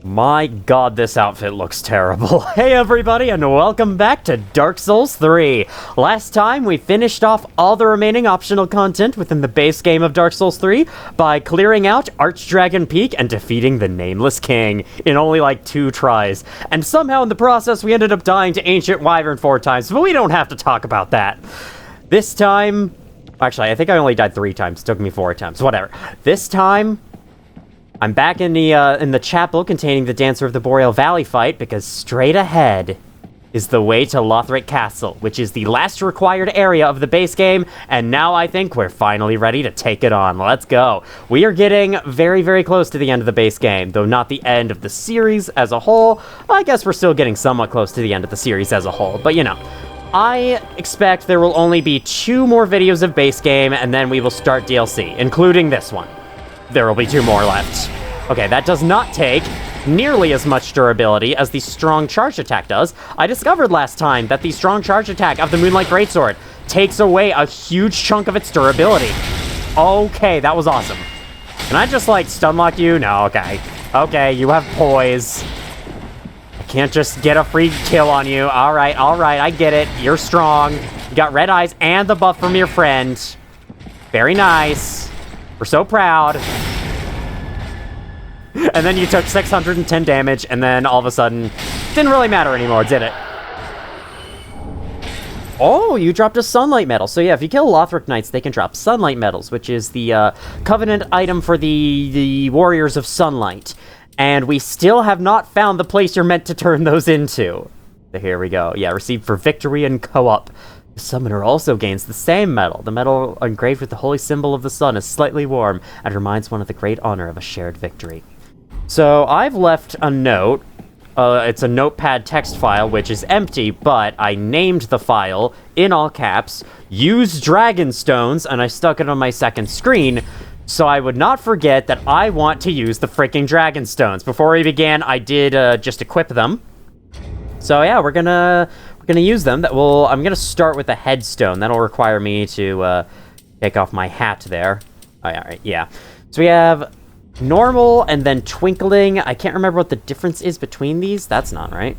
My god, this outfit looks terrible. Hey everybody, and welcome back to Dark Souls 3. Last time, we finished off all the remaining optional content within the base game of Dark Souls 3 by clearing out Archdragon Peak and defeating the Nameless King in only like 2 tries. And somehow in the process, we ended up dying to Ancient Wyvern 4 times, but we don't have to talk about that. This time... Actually, I think I only died 3 times. It took me 4 attempts. Whatever. This time... I'm back in the chapel containing the Dancer of the Boreal Valley fight, because straight ahead is the way to Lothric Castle, which is the last required area of the base game, and now I think we're finally ready to take it on. Let's go. We are getting very, very close to the end of the base game, though not the end of the series as a whole. I guess we're still getting somewhat close to the end of the series as a whole, but you know. I expect there will only be 2 more videos of base game, and then we will start DLC, including this one. There will be 2 more left. Okay, that does not take nearly as much durability as the strong charge attack does. I discovered last time that the strong charge attack of the Moonlight Greatsword takes away a huge chunk of its durability. Okay, that was awesome. Can I just, like, stun lock you? No, okay. Okay, you have poise. I can't just get a free kill on you. Alright, I get it. You're strong. You got red eyes and the buff from your friend. Very nice. We're so proud. And then you took 610 damage, and then all of a sudden, didn't really matter anymore, did it? Oh, you dropped a Sunlight Medal. So yeah, if you kill Lothric Knights, they can drop Sunlight Medals, which is the Covenant item for the Warriors of Sunlight. And we still have not found the place you're meant to turn those into. So here we go. Yeah, received for victory and co-op. The summoner also gains the same medal. The medal engraved with the holy symbol of the sun is slightly warm and reminds one of the great honor of a shared victory. So I've left a note. It's a notepad text file, which is empty, but I named the file, in all caps, Use Dragon Stones, and I stuck it on my second screen, so I would not forget that I want to use the freaking Dragon Stones. Before we began, I did just equip them. So yeah, we're gonna use them. I'm gonna start with a headstone. That'll require me to take off my hat there. Oh, yeah, right, yeah. So we have normal and then twinkling. I can't remember what the difference is between these. That's not right.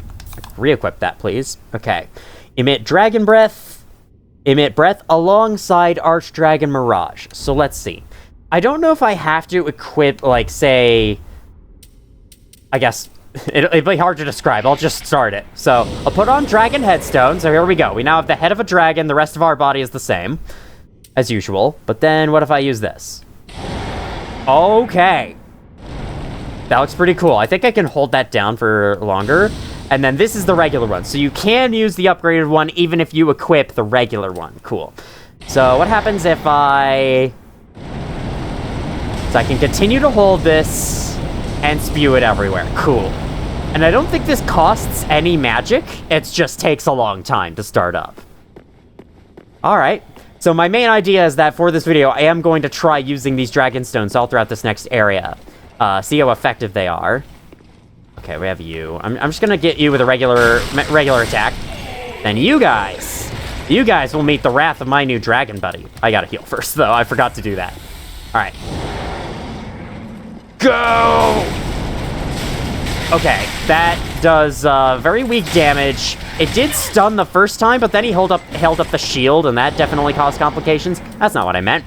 Re-equip that, please. Okay. Emit dragon breath. Emit breath alongside Archdragon Mirage. So let's see. I don't know if I have to equip, like, say... I guess... It'd be hard to describe. I'll just start it. So, I'll put on Dragon Headstone. So here we go. We now have the head of a dragon. The rest of our body is the same, as usual. But then, what if I use this? Okay. That looks pretty cool. I think I can hold that down for longer. And then this is the regular one. So you can use the upgraded one even if you equip the regular one. Cool. So what happens if I... So I can continue to hold this and spew it everywhere. Cool. And I don't think this costs any magic. It just takes a long time to start up. Alright. So my main idea is that for this video, I am going to try using these Dragon Stones all throughout this next area. See how effective they are. Okay, we have you. I'm just gonna get you with a regular attack. Then you guys will meet the wrath of my new dragon buddy. I gotta heal first, though. I forgot to do that. Alright. Go! Okay, that does very weak damage. It did stun the first time, but then he held up the shield, and that definitely caused complications. That's not what I meant.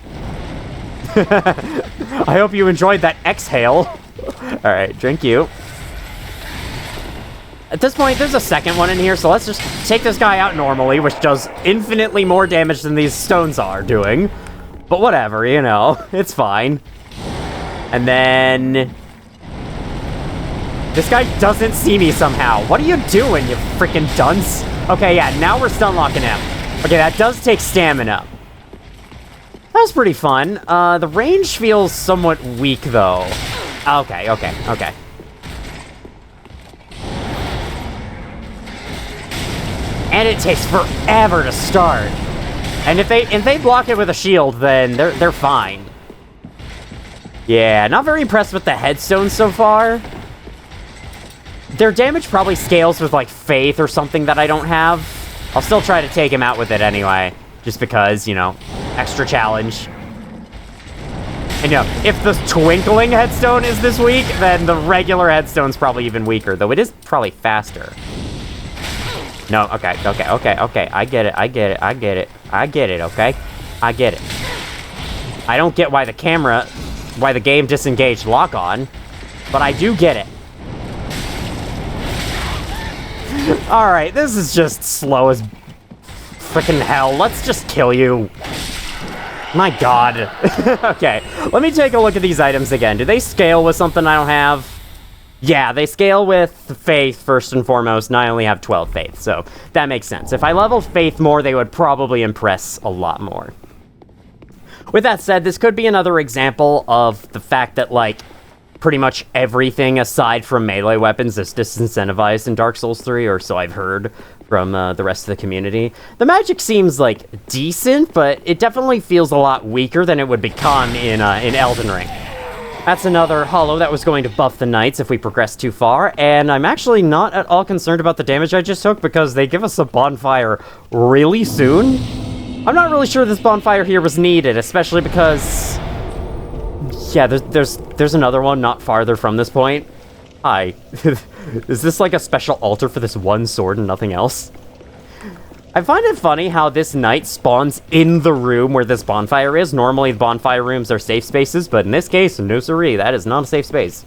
I hope you enjoyed that exhale. Alright, drink you. At this point, there's a second one in here, so let's just take this guy out normally, which does infinitely more damage than these stones are doing. But whatever, you know, it's fine. And then... This guy doesn't see me somehow. What are you doing, you freaking dunce? Okay, yeah, now we're stun locking him. Okay, that does take stamina. That was pretty fun. The range feels somewhat weak, though. Okay. And it takes forever to start. And if they block it with a shield, then they're fine. Yeah, not very impressed with the headstones so far. Their damage probably scales with, like, faith or something that I don't have. I'll still try to take him out with it anyway. Just because, you know, extra challenge. And if the twinkling headstone is this weak, then the regular headstone's probably even weaker, though it is probably faster. No, okay. I get it, okay? I get it. I don't get why the game disengaged lock-on, but I do get it. Alright, this is just slow as frickin' hell. Let's just kill you. My god. Okay, let me take a look at these items again. Do they scale with something I don't have? Yeah, they scale with faith first and foremost, and I only have 12 faith, so that makes sense. If I leveled faith more, they would probably impress a lot more. With that said, this could be another example of the fact that, like, pretty much everything aside from melee weapons is disincentivized in Dark Souls 3, or so I've heard from the rest of the community. The magic seems, like, decent, but it definitely feels a lot weaker than it would become in Elden Ring. That's another hollow that was going to buff the knights if we progress too far, and I'm actually not at all concerned about the damage I just took because they give us a bonfire really soon. I'm not really sure this bonfire here was needed, especially because... yeah, there's another one not farther from this point. Hi. Is this like a special altar for this one sword and nothing else? I find it funny how this knight spawns in the room where this bonfire is. Normally, bonfire rooms are safe spaces, but in this case, no siree, that is not a safe space.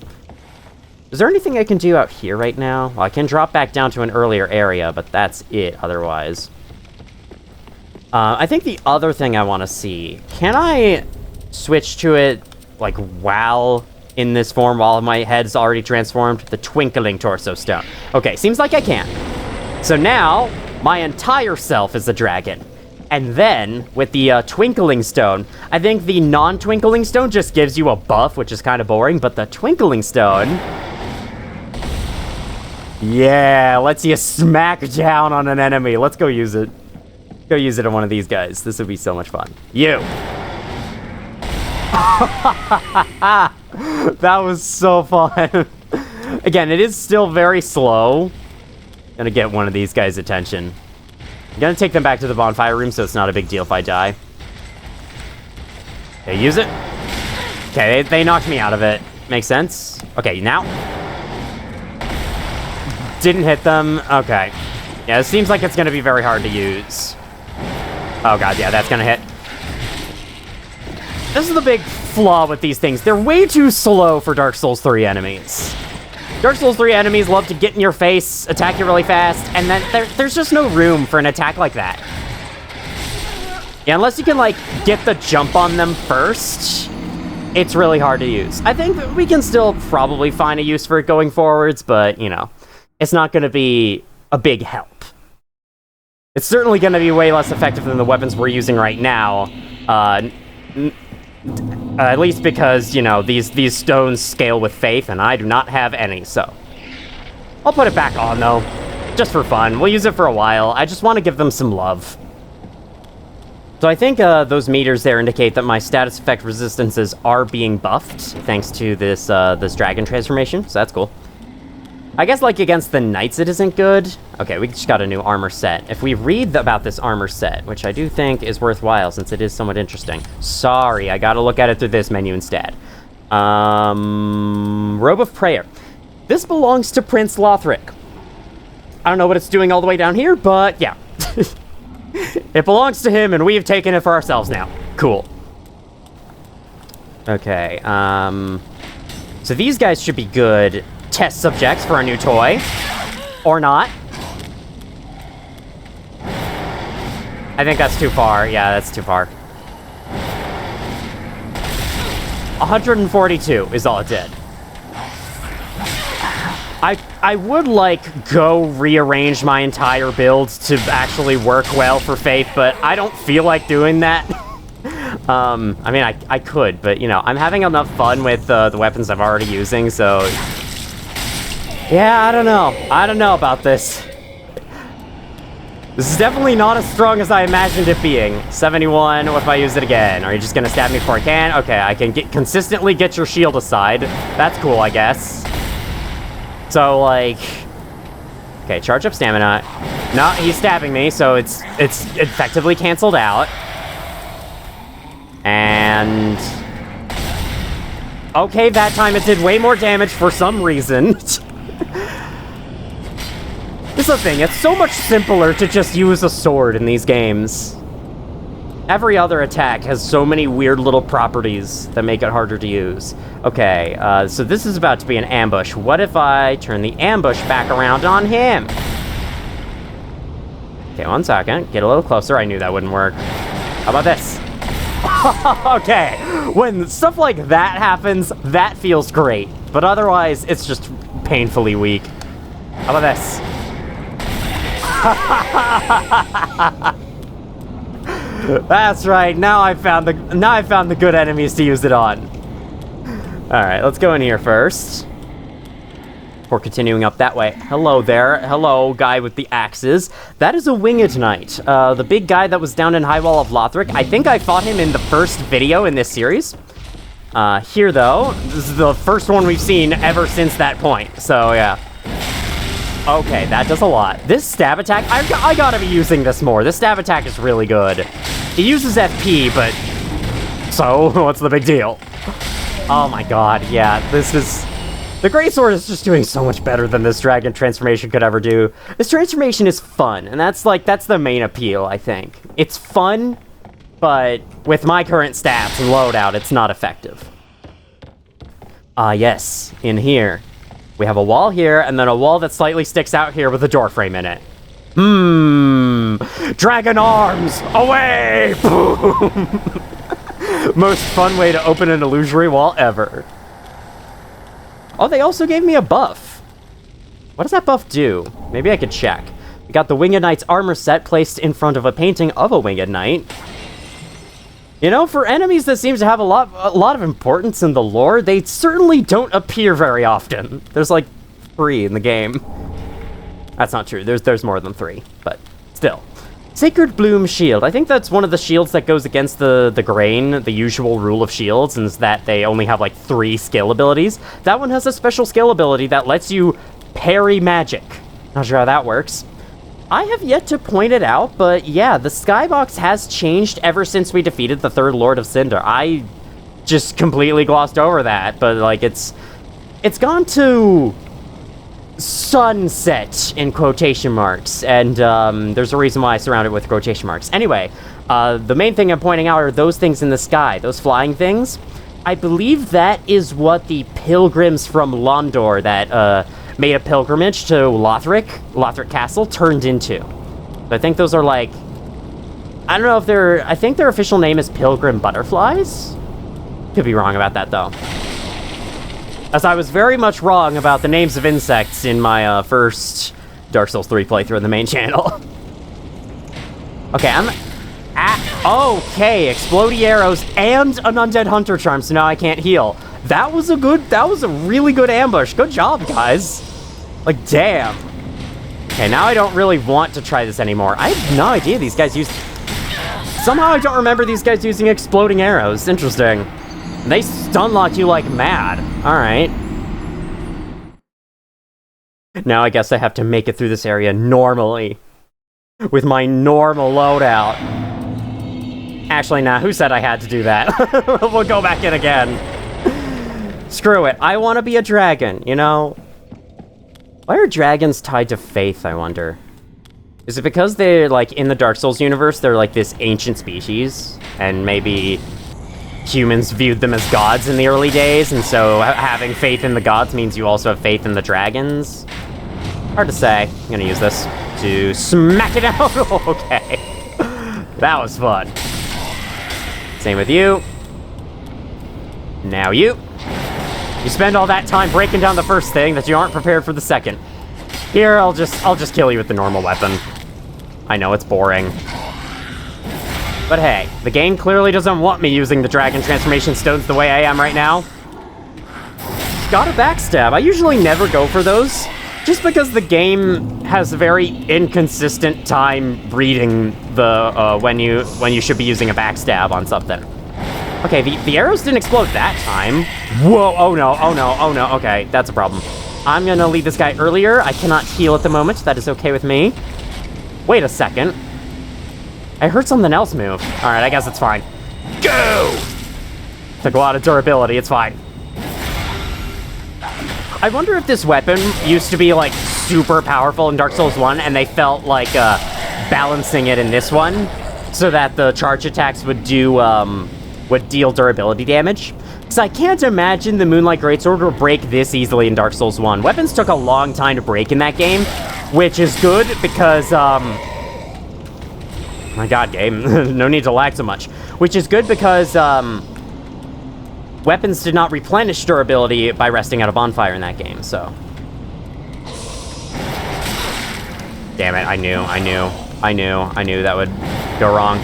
Is there anything I can do out here right now? Well, I can drop back down to an earlier area, but that's it otherwise. I think the other thing I want to see, can I switch to it, like, while in this form, while my head's already transformed? The Twinkling Torso Stone. Okay, seems like I can. So now, my entire self is a dragon. And then, with the Twinkling Stone, I think the non-Twinkling Stone just gives you a buff, which is kind of boring, but the Twinkling Stone... yeah, lets you smack down on an enemy. Let's go use it. Go use it on one of these guys. This would be so much fun. You! That was so fun. Again, it is still very slow. Gonna get one of these guys' attention. I'm gonna take them back to the bonfire room so it's not a big deal if I die. Okay, use it. Okay, they knocked me out of it. Makes sense. Okay, now. Didn't hit them. Okay. Yeah, it seems like it's gonna be very hard to use. Oh god, yeah, that's gonna hit. This is the big flaw with these things. They're way too slow for Dark Souls 3 enemies. Dark Souls 3 enemies love to get in your face, attack you really fast, and then there's just no room for an attack like that. Yeah, unless you can, like, get the jump on them first, it's really hard to use. I think we can still probably find a use for it going forwards, but, you know, it's not going to be a big help. It's certainly going to be way less effective than the weapons we're using right now, at least because, you know, these stones scale with faith, and I do not have any, so... I'll put it back on, though. Just for fun. We'll use it for a while. I just want to give them some love. So I think those meters there indicate that my status effect resistances are being buffed, thanks to this dragon transformation, so that's cool. I guess, like, against the knights it isn't good. Okay, we just got a new armor set. If we read about this armor set, which I do think is worthwhile since it is somewhat interesting. Sorry, I gotta look at it through this menu instead. Robe of Prayer. This belongs to Prince Lothric. I don't know what it's doing all the way down here, but yeah. It belongs to him, and we've taken it for ourselves now. Cool. Okay, so these guys should be good test subjects for a new toy. Or not. I think that's too far. Yeah, that's too far. 142 is all it did. I would, like, go rearrange my entire build to actually work well for Faith, but I don't feel like doing that. I mean, I could, but, you know, I'm having enough fun with the weapons I'm already using, so... yeah, I don't know. I don't know about this. This is definitely not as strong as I imagined it being. 71, what if I use it again? Are you just gonna stab me before I can? Okay, I can consistently get your shield aside. That's cool, I guess. So, like... okay, charge up stamina. No, he's stabbing me, so it's effectively canceled out. And... Okay, that time it did way more damage for some reason. This is the thing, it's so much simpler to just use a sword in these games. Every other attack has so many weird little properties that make it harder to use. Okay, so this is about to be an ambush. What if I turn the ambush back around on him? Okay, 1 second. Get a little closer. I knew that wouldn't work. How about this? Okay, when stuff like that happens, that feels great. But otherwise, it's just painfully weak. How about this? That's right. Now I found the good enemies to use it on. All right, let's go in here first. Before continuing up that way. Hello there. Hello, guy with the axes. That is a winged knight. The big guy that was down in High Wall of Lothric. I think I fought him in the first video in this series. Here, though, this is the first one we've seen ever since that point. So, yeah. Okay, that does a lot. This stab attack, I gotta be using this more. This stab attack is really good. It uses FP, but... So, what's the big deal? Oh my god, yeah, this is... The Greatsword is just doing so much better than this dragon transformation could ever do. This transformation is fun, and that's the main appeal, I think. It's fun, but with my current stats and loadout, it's not effective. Yes, in here. We have a wall here, and then a wall that slightly sticks out here with a door frame in it. Dragon arms! Away! Boom! Most fun way to open an illusory wall ever. Oh, they also gave me a buff. What does that buff do? Maybe I could check. We got the Winged Knight's armor set placed in front of a painting of a Winged Knight. You know, for enemies that seems to have a lot of importance in the lore, they certainly don't appear very often. There's like 3 in the game. That's not true. There's more than 3, but still. Sacred Bloom Shield. I think that's one of the shields that goes against the grain, the usual rule of shields, and is that they only have like 3 skill abilities. That one has a special skill ability that lets you parry magic. Not sure how that works. I have yet to point it out, but yeah, the skybox has changed ever since we defeated the 3rd Lord of Cinder. I just completely glossed over that, but like it's gone to sunset in quotation marks, and there's a reason why I surround it with quotation marks. Anyway, the main thing I'm pointing out are those things in the sky, those flying things. I believe that is what the pilgrims from Londor that made a pilgrimage to Lothric Castle turned into. So I think those are like, I don't know if I think their official name is pilgrim butterflies? Could be wrong about that though. As I was very much wrong about the names of insects in my first Dark Souls 3 playthrough on the main channel. Okay, okay, explodey arrows and an undead hunter charm, so now I can't heal. That was a really good ambush. Good job, guys. Like, damn. Okay, now I don't really want to try this anymore. I have no idea these guys use... Somehow I don't remember these guys using exploding arrows. Interesting. They stun lock you like mad. Alright. Now I guess I have to make it through this area normally. With my normal loadout. Actually, nah, who said I had to do that? We'll go back in again. Screw it. I want to be a dragon, you know? Why are dragons tied to faith, I wonder? Is it because they're, like, in the Dark Souls universe, they're, like, this ancient species? And maybe humans viewed them as gods in the early days, and so having faith in the gods means you also have faith in the dragons? Hard to say. I'm gonna use this to smack it out. Okay. That was fun. Same with you. Now you. You spend all that time breaking down the first thing that you aren't prepared for the second. Here, I'll just kill you with the normal weapon. I know it's boring. But hey, the game clearly doesn't want me using the dragon transformation stones the way I am right now. Got a backstab. I usually never go for those, just because the game has a very inconsistent time reading the when you should be using a backstab on something. Okay, the arrows didn't explode that time. Whoa, oh no, oh no, oh no, okay, that's a problem. I'm gonna leave this guy earlier. I cannot heal at the moment, that is okay with me. Wait a second. I heard something else move. Alright, I guess it's fine. Go! Took a lot of durability, it's fine. I wonder if this weapon used to be, like, super powerful in Dark Souls 1, and they felt like balancing it in this one so that the charge attacks would deal durability damage. Because I can't imagine the Moonlight Greatsword will break this easily in Dark Souls 1. Weapons took a long time to break in that game, which is good because, my god, game. No need to lag so much. Which is good because, weapons did not replenish durability by resting at a bonfire in that game, so. Damn it, I knew that would go wrong.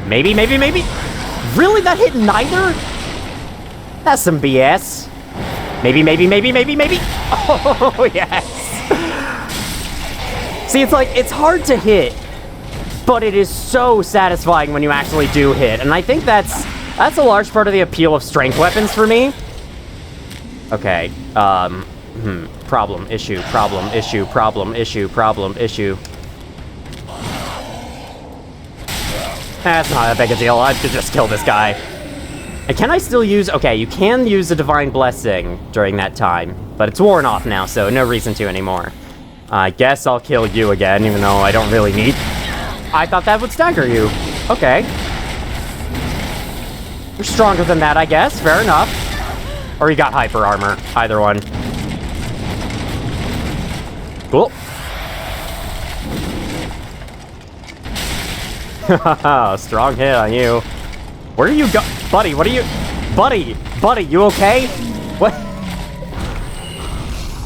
Maybe? Really? That hit neither? That's some BS. Maybe. Oh, yes. See, it's like, it's hard to hit, but it is so satisfying when you actually do hit, and I think that's a large part of the appeal of strength weapons for me. Okay, problem, issue. That's not that big a deal, I could just kill this guy. And can I still use, okay, you can use a Divine Blessing during that time, but it's worn off now, so no reason to anymore. I guess I'll kill you again, even though I don't really need. I thought that would stagger you. Okay. You're stronger than that, I guess. Fair enough. Or you got hyper armor. Either one. Cool. Strong hit on you. Where are you go- Buddy, what are you- Buddy, you okay? What?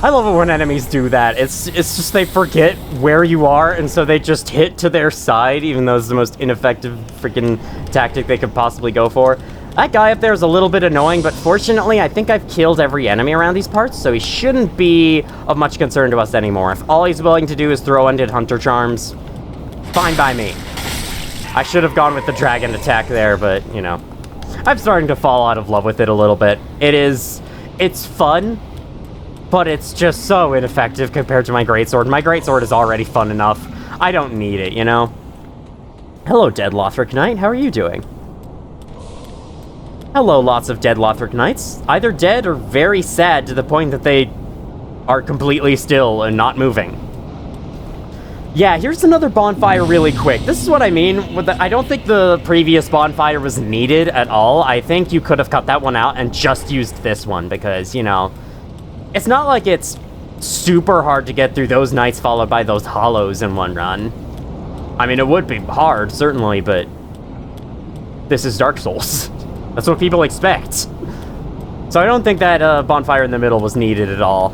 I love it when enemies do that. It's just they forget where you are, and so they just hit to their side, even though it's the most ineffective freaking tactic they could possibly go for. That guy up there is a little bit annoying, but fortunately, I think I've killed every enemy around these parts, so he shouldn't be of much concern to us anymore. If all he's willing to do is throw Undead Hunter Charms, fine by me. I should have gone with the dragon attack there, but, you know. I'm starting to fall out of love with it a little bit. It's fun, but it's just so ineffective compared to my greatsword. My greatsword is already fun enough. I don't need it, you know? Hello, dead Lothric Knight. How are you doing? Hello, lots of dead Lothric Knights. Either dead or very sad to the point that they are completely still and not moving. Yeah, here's another bonfire really quick. This is what I mean. I don't think the previous bonfire was needed at all. I think you could have cut that one out and just used this one because, you know, it's not like it's super hard to get through those nights followed by those hollows in one run. I mean, it would be hard, certainly, but this is Dark Souls. That's what people expect. So I don't think that bonfire in the middle was needed at all.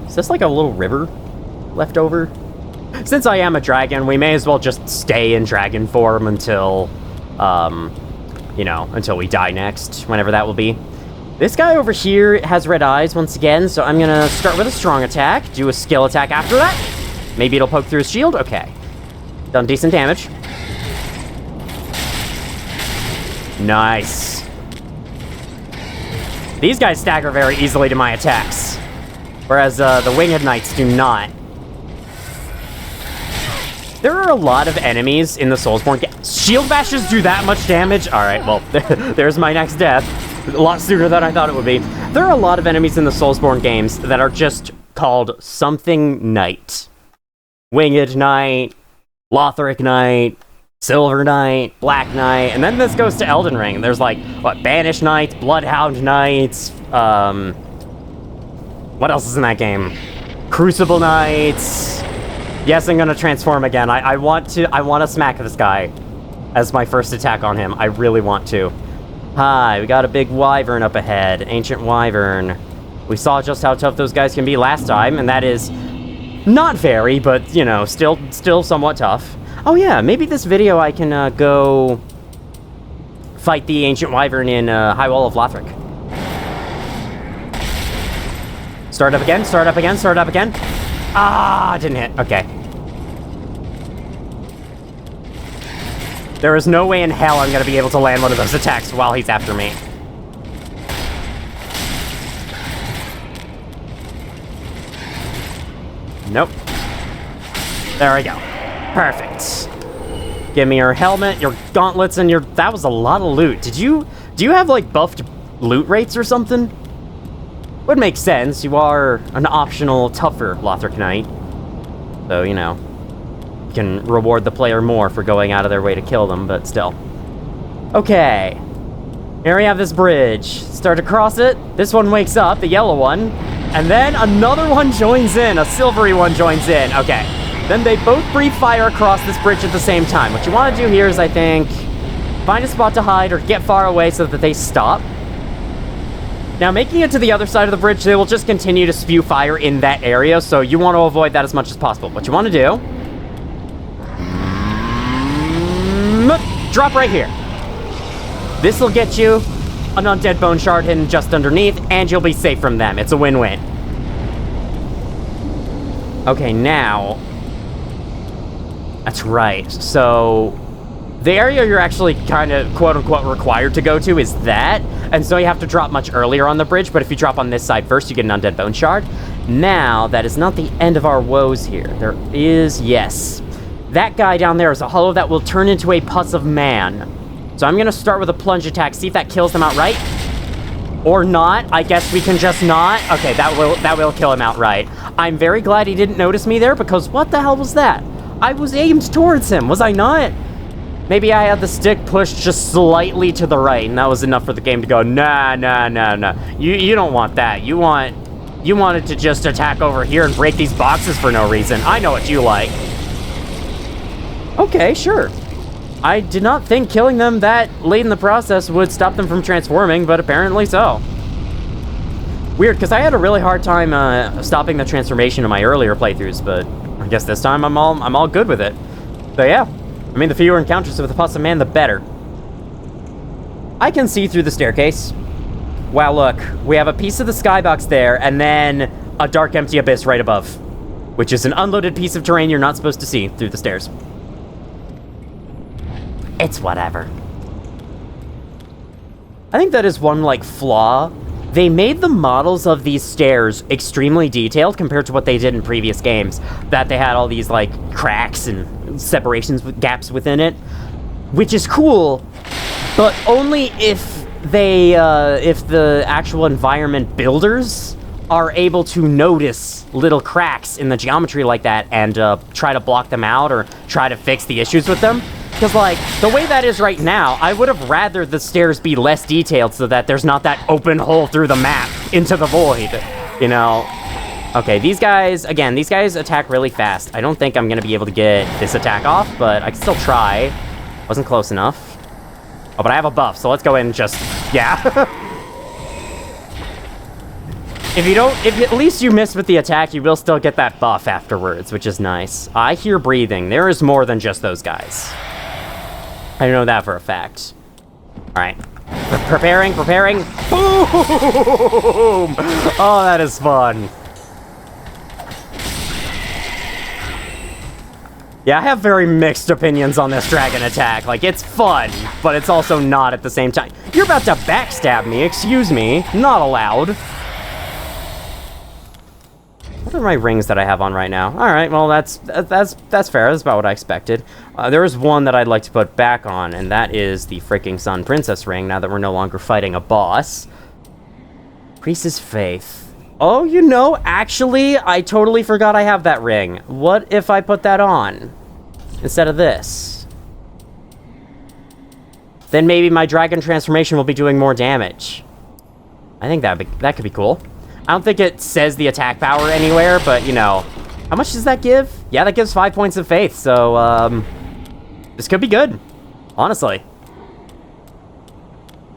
Is this like a little river left over? Since I am a dragon, we may as well just stay in dragon form until, you know, until we die next, whenever that will be. This guy over here has red eyes once again, so I'm gonna start with a strong attack, do a skill attack after that. Maybe it'll poke through his shield? Okay. Done decent damage. Nice. These guys stagger very easily to my attacks, whereas the Winged Knights do not. There are a lot of enemies in the Soulsborne game. Shield bashes do that much damage? Alright, well, there's my next death. A lot sooner than I thought it would be. There are a lot of enemies in the Soulsborne games that are just called something Knight. Winged Knight, Lothric Knight, Silver Knight, Black Knight, and then this goes to Elden Ring. There's like, what, Banished Knights, Bloodhound Knights, what else is in that game? Crucible Knights. Yes, I'm gonna transform again. I want to smack this guy as my first attack on him. I really want to. Hi, we got a big wyvern up ahead. Ancient wyvern. We saw just how tough those guys can be last time, and that is not very, but, you know, still somewhat tough. Oh yeah, maybe this video I can go fight the Ancient Wyvern in High Wall of Lothric. Start up again, start up again, start up again. Ah, didn't hit. Okay. There is no way in hell I'm gonna be able to land one of those attacks while he's after me. Nope. There we go. Perfect. Give me your helmet, your gauntlets, and your... That was a lot of loot. Do you have, like, buffed loot rates or something? Would make sense. You are an optional, tougher Lothric Knight. So, you know, you can reward the player more for going out of their way to kill them, but still. Okay. Here we have this bridge. Start to cross it. This one wakes up, the yellow one. And then another one joins in. A silvery one joins in. Okay. Then they both breathe fire across this bridge at the same time. What you want to do here is, I think, find a spot to hide or get far away so that they stop. Now, making it to the other side of the bridge, they will just continue to spew fire in that area, so you want to avoid that as much as possible. What you want to do... drop right here. This will get you an undead bone shard hidden just underneath, and you'll be safe from them. It's a win-win. Okay, now... That's right. So, the area you're actually kind of, quote-unquote, required to go to is that, and so you have to drop much earlier on the bridge, but if you drop on this side first, you get an undead bone shard. Now, that is not the end of our woes here. There is, yes. That guy down there is a hollow that will turn into a pus of man. So I'm gonna start with a plunge attack, see if that kills them outright. Or not. I guess we can just not. Okay, that will kill him outright. I'm very glad he didn't notice me there, because what the hell was that? I was aimed towards him, was I not? Maybe I had the stick pushed just slightly to the right, and that was enough for the game to go, nah. You don't want that. You wanted to just attack over here and break these boxes for no reason. I know what you like. Okay, sure. I did not think killing them that late in the process would stop them from transforming, but apparently so. Weird, because I had a really hard time stopping the transformation in my earlier playthroughs, but I guess this time I'm all good with it. So yeah, I mean, the fewer encounters with the pus of man, the better. I can see through the staircase. Wow, look, we have a piece of the skybox there, and then a dark, empty abyss right above, which is an unloaded piece of terrain you're not supposed to see through the stairs. It's whatever. I think that is one, like, flaw. They made the models of these stairs extremely detailed compared to what they did in previous games. That they had all these, like, cracks and separations with gaps within it. Which is cool, but only if they, if the actual environment builders are able to notice little cracks in the geometry like that and try to block them out or try to fix the issues with them. Because, like, the way that is right now, I would have rather the stairs be less detailed so that there's not that open hole through the map into the void, you know? Okay, these guys, again, these guys attack really fast. I don't think I'm going to be able to get this attack off, but I can still try. Wasn't close enough. Oh, but I have a buff, so let's go in and just, yeah. If at least you miss with the attack, you will still get that buff afterwards, which is nice. I hear breathing. There is more than just those guys. I know that for a fact. Alright. Preparing. Boom! Oh, that is fun. Yeah, I have very mixed opinions on this dragon attack. Like, it's fun, but it's also not at the same time. You're about to backstab me, excuse me. Not allowed. What are my rings that I have on right now? Alright, well, that's fair. That's about what I expected. There is one that I'd like to put back on, and that is the freaking Sun Princess ring, now that we're no longer fighting a boss. Priestess Faith. Oh, you know, actually, I totally forgot I have that ring. What if I put that on instead of this? Then maybe my dragon transformation will be doing more damage. I think that could be cool. I don't think it says the attack power anywhere, but, you know, how much does that give? Yeah, that gives 5 points of faith, so, this could be good, honestly.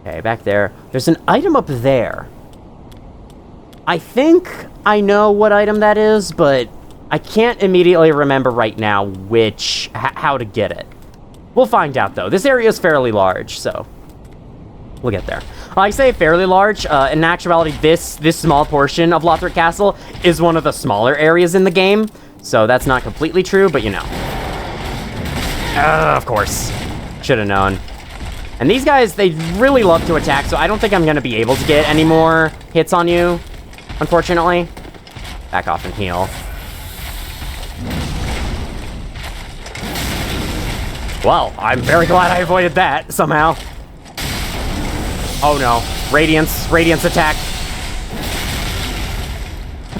Okay, back there. There's an item up there. I think I know what item that is, but I can't immediately remember right now how to get it. We'll find out, though. This area is fairly large, so we'll get there. I say fairly large. In actuality, this small portion of Lothric Castle is one of the smaller areas in the game, so that's not completely true, but you know. Of course. Should have known. And these guys, they really love to attack, so I don't think I'm going to be able to get any more hits on you, unfortunately. Back off and heal. Well, I'm very glad I avoided that, somehow. Oh no. Radiance attack.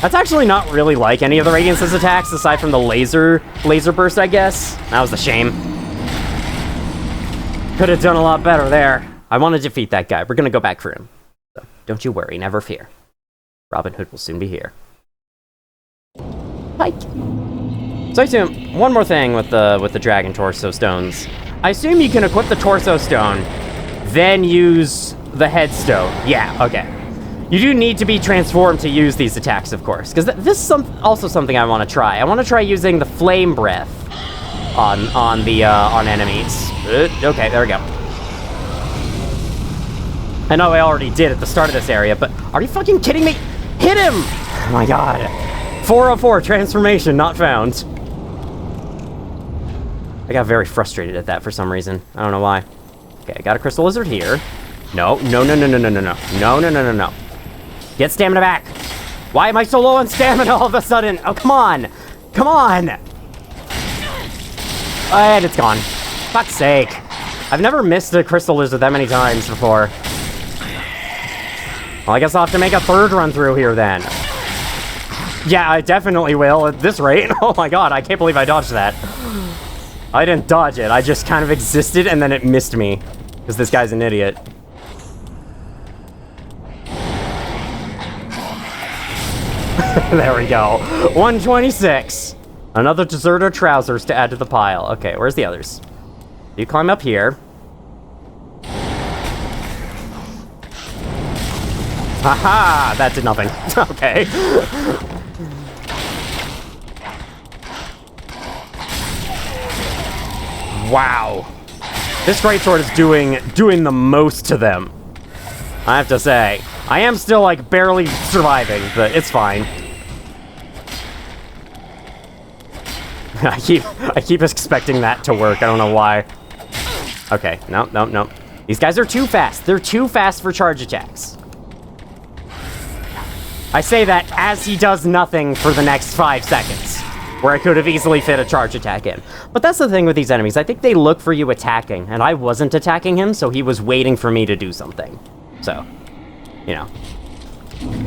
That's actually not really like any of the Radiance's attacks, aside from the laser burst, I guess. That was a shame. Could have done a lot better there. I want to defeat that guy. We're gonna go back for him. So, don't you worry, never fear. Robin Hood will soon be here. Hike. So I assume, one more thing with the Dragon Torso Stones. I assume you can equip the Torso Stone, then use the Headstone. Yeah, okay. You do need to be transformed to use these attacks, of course, because this is also something I want to try. I want to try using the Flame Breath on enemies. Okay, there we go. I know I already did at the start of this area, but are you fucking kidding me? Hit him! Oh my god. 404, transformation not found. I got very frustrated at that for some reason. I don't know why. Okay, I got a Crystal Lizard here. No. No. Get stamina back. Why am I so low on stamina all of a sudden? Oh, come on. Come on. And it's gone. Fuck's sake. I've never missed a Crystal Lizard that many times before. Well, I guess I'll have to make a third run through here then. Yeah, I definitely will at this rate. Oh my god, I can't believe I dodged that. I didn't dodge it, I just kind of existed and then it missed me. Because this guy's an idiot. There we go. 126. Another deserter trousers to add to the pile. Okay, where's the others? You climb up here. Haha! That did nothing. Okay. Wow. This greatsword is doing the most to them. I have to say. I am still, like, barely surviving, but it's fine. I keep expecting that to work. I don't know why. Okay. No. These guys are too fast. They're too fast for charge attacks. I say that as he does nothing for the next 5 seconds, where I could have easily fit a charge attack in. But that's the thing with these enemies. I think they look for you attacking, and I wasn't attacking him, so he was waiting for me to do something. So, you know.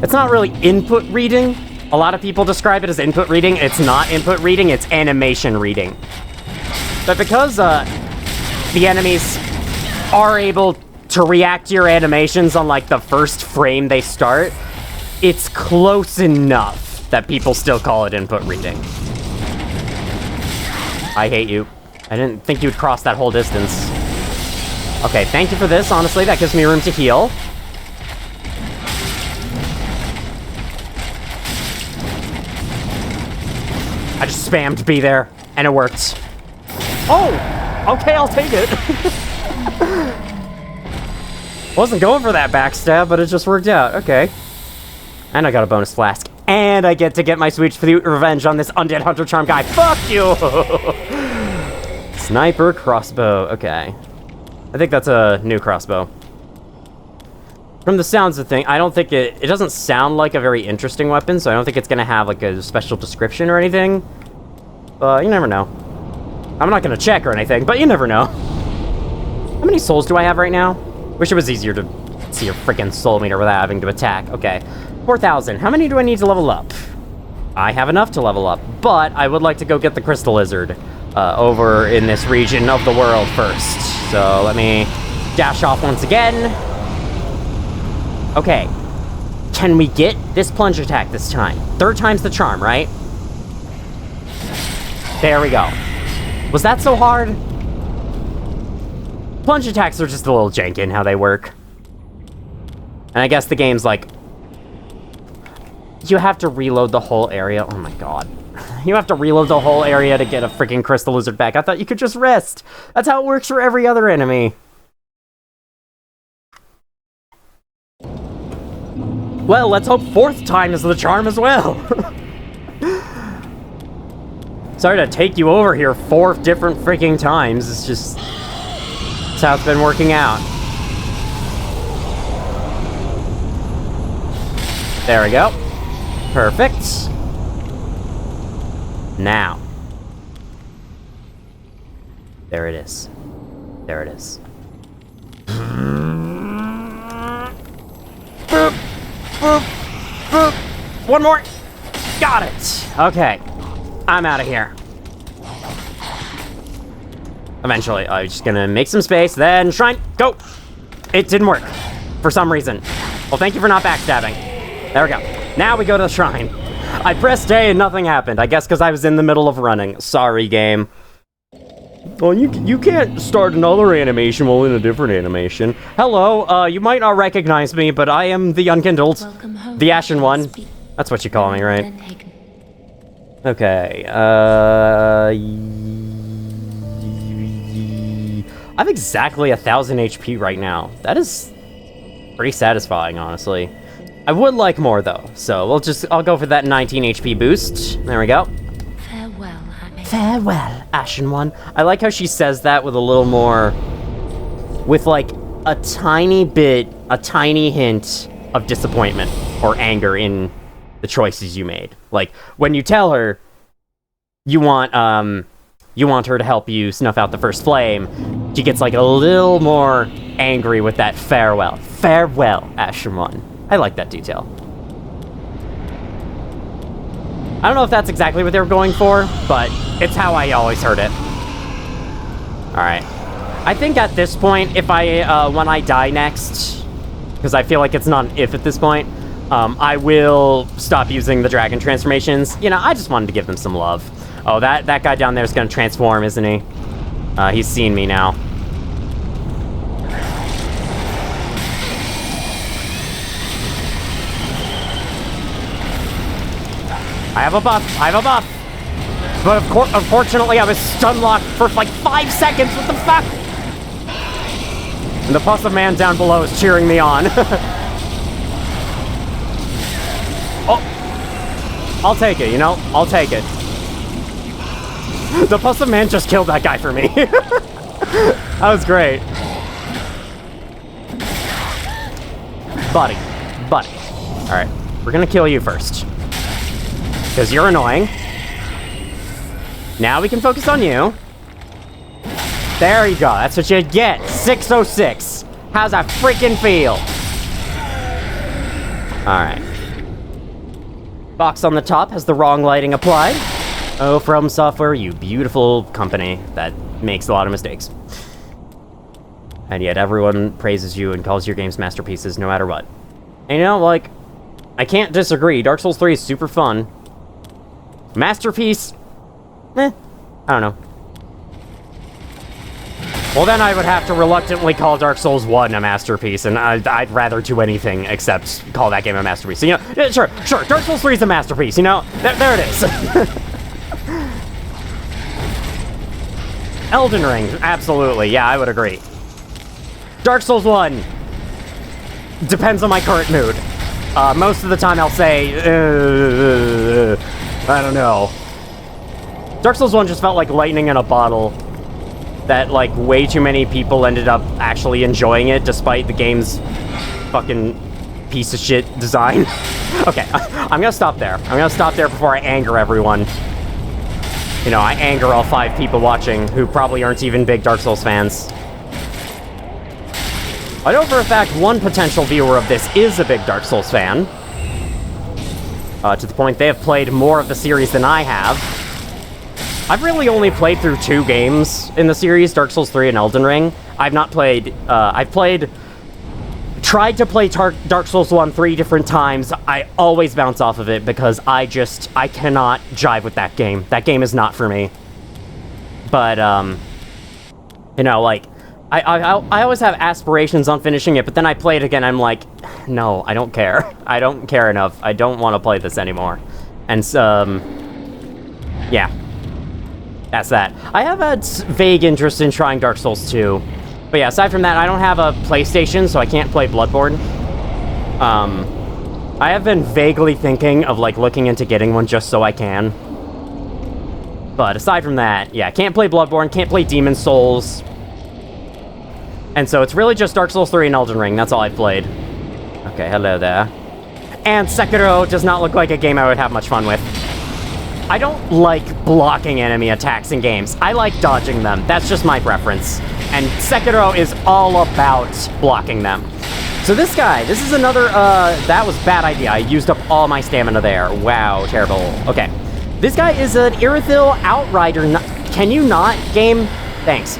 It's not really input reading. A lot of people describe it as input reading. It's not input reading, it's animation reading. But because the enemies are able to react to your animations on, like, the first frame they start, it's close enough that people still call it input reading. I hate you. I didn't think you'd cross that whole distance. Okay, thank you for this. Honestly, that gives me room to heal. I just spammed B there, and it worked. Oh! Okay, I'll take it. Wasn't going for that backstab, but it just worked out. Okay. And I got a bonus flask. And I get to get my sweet revenge on this undead hunter charm guy. Fuck you! Sniper crossbow. Okay. I think that's a new crossbow. From the sounds of the thing, I don't think it doesn't sound like a very interesting weapon, so I don't think it's gonna have like a special description or anything. But you never know. I'm not gonna check or anything, but you never know. How many souls do I have right now? Wish it was easier to see a freaking soul meter without having to attack. Okay. 4,000. How many do I need to level up? I have enough to level up, but I would like to go get the Crystal Lizard over in this region of the world first. So let me dash off once again. Okay. Can we get this plunge attack this time? 3rd time's the charm, right? There we go. Was that so hard? Plunge attacks are just a little janky in how they work. And I guess the game's like, you have to reload the whole area. Oh my god. You have to reload the whole area to get a freaking Crystal Lizard back. I thought you could just rest. That's how it works for every other enemy. Well, let's hope 4th time is the charm as well. Sorry to take you over here 4 different freaking times. It's just... that's how it's been working out. There we go. Perfect. Now. There it is. There it is. Boop, boop, boop. One more. Got it! Okay. I'm out of here. Eventually. I'm just gonna make some space, then shrine. Go! It didn't work. For some reason. Well, thank you for not backstabbing. There we go. Now we go to the shrine. I pressed A and nothing happened. I guess because I was in the middle of running. Sorry, game. Well, you can't start another animation while in a different animation. Hello, you might not recognize me, but I am the Unkindled. The Ashen One. That's what you call me, right? Okay, I'm exactly 1,000 HP right now. That is pretty satisfying, honestly. I would like more, though, so I'll go for that 19 HP boost. There we go. Farewell, Ashen One. I like how she says that with a little more... with, like, a tiny hint of disappointment or anger in the choices you made. Like, when you tell her you want her to help you snuff out the first flame, she gets, like, a little more angry with that farewell. Farewell, Ashen One. I like that detail. I don't know if that's exactly what they were going for, but it's how I always heard it. Alright. I think at this point, if when I die next, because I feel like it's not an if at this point, I will stop using the dragon transformations. You know, I just wanted to give them some love. Oh, that guy down there is going to transform, isn't he? He's seen me now. I have a buff. But unfortunately, I was stun locked for like 5 seconds. What the fuck? And the puzzle man down below is cheering me on. Oh, I'll take it. You know, I'll take it. The puzzle man just killed that guy for me. That was great, buddy. All right, we're gonna kill you first. Because you're annoying. Now we can focus on you. There you go. That's what you get. 606. How's that freaking feel? Alright. Box on the top has the wrong lighting applied. Oh, From Software, you beautiful company that makes a lot of mistakes. And yet everyone praises you and calls your games masterpieces no matter what. And you know, like, I can't disagree. Dark Souls 3 is super fun. Masterpiece? I don't know. Well, then I would have to reluctantly call Dark Souls 1 a masterpiece, and I'd rather do anything except call that game a masterpiece. So, you know, sure, Dark Souls 3 is a masterpiece, you know? There it is. Elden Ring, absolutely, yeah, I would agree. Dark Souls 1 depends on my current mood. Most of the time I'll say, I don't know. Dark Souls 1 just felt like lightning in a bottle. That, like, way too many people ended up actually enjoying it, despite the game's fucking piece of shit design. Okay, I'm gonna stop there. I'm gonna stop there before I anger everyone. You know, I anger all 5 people watching who probably aren't even big Dark Souls fans. I know for a fact one potential viewer of this is a big Dark Souls fan. To the point they have played more of the series than I have. I've really only played through 2 games in the series, Dark Souls 3 and Elden Ring. I've not played, tried to play Dark Souls 1 3 different times. I always bounce off of it because I cannot jive with that game. That game is not for me. But, you know, like, I always have aspirations on finishing it, but then I play it again, I'm like, no, I don't care. I don't care enough. I don't want to play this anymore. And, yeah. That's that. I have a vague interest in trying Dark Souls 2. But yeah, aside from that, I don't have a PlayStation, so I can't play Bloodborne. I have been vaguely thinking of, like, looking into getting one just so I can. But aside from that, yeah, can't play Bloodborne, can't play Demon's Souls. And so it's really just Dark Souls 3 and Elden Ring. That's all I've played. Okay, hello there. And Sekiro does not look like a game I would have much fun with. I don't like blocking enemy attacks in games. I like dodging them. That's just my preference. And Sekiro is all about blocking them. So this guy, this is another, that was a bad idea. I used up all my stamina there. Wow, terrible. Okay. This guy is an Irithyll Outrider. Can you not, game? Thanks.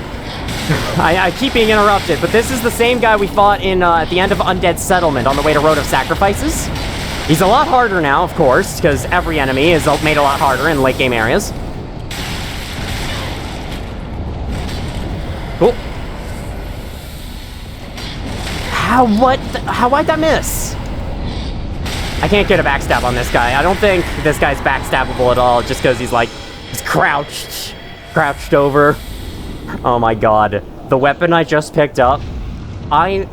I keep being interrupted, but this is the same guy we fought in, at the end of Undead Settlement on the way to Road of Sacrifices. He's a lot harder now, of course, because every enemy is made a lot harder in late game areas. Cool. Why'd that miss? I can't get a backstab on this guy. I don't think this guy's backstabbable at all, just because he's crouched over. Oh my god. The weapon I just picked up, I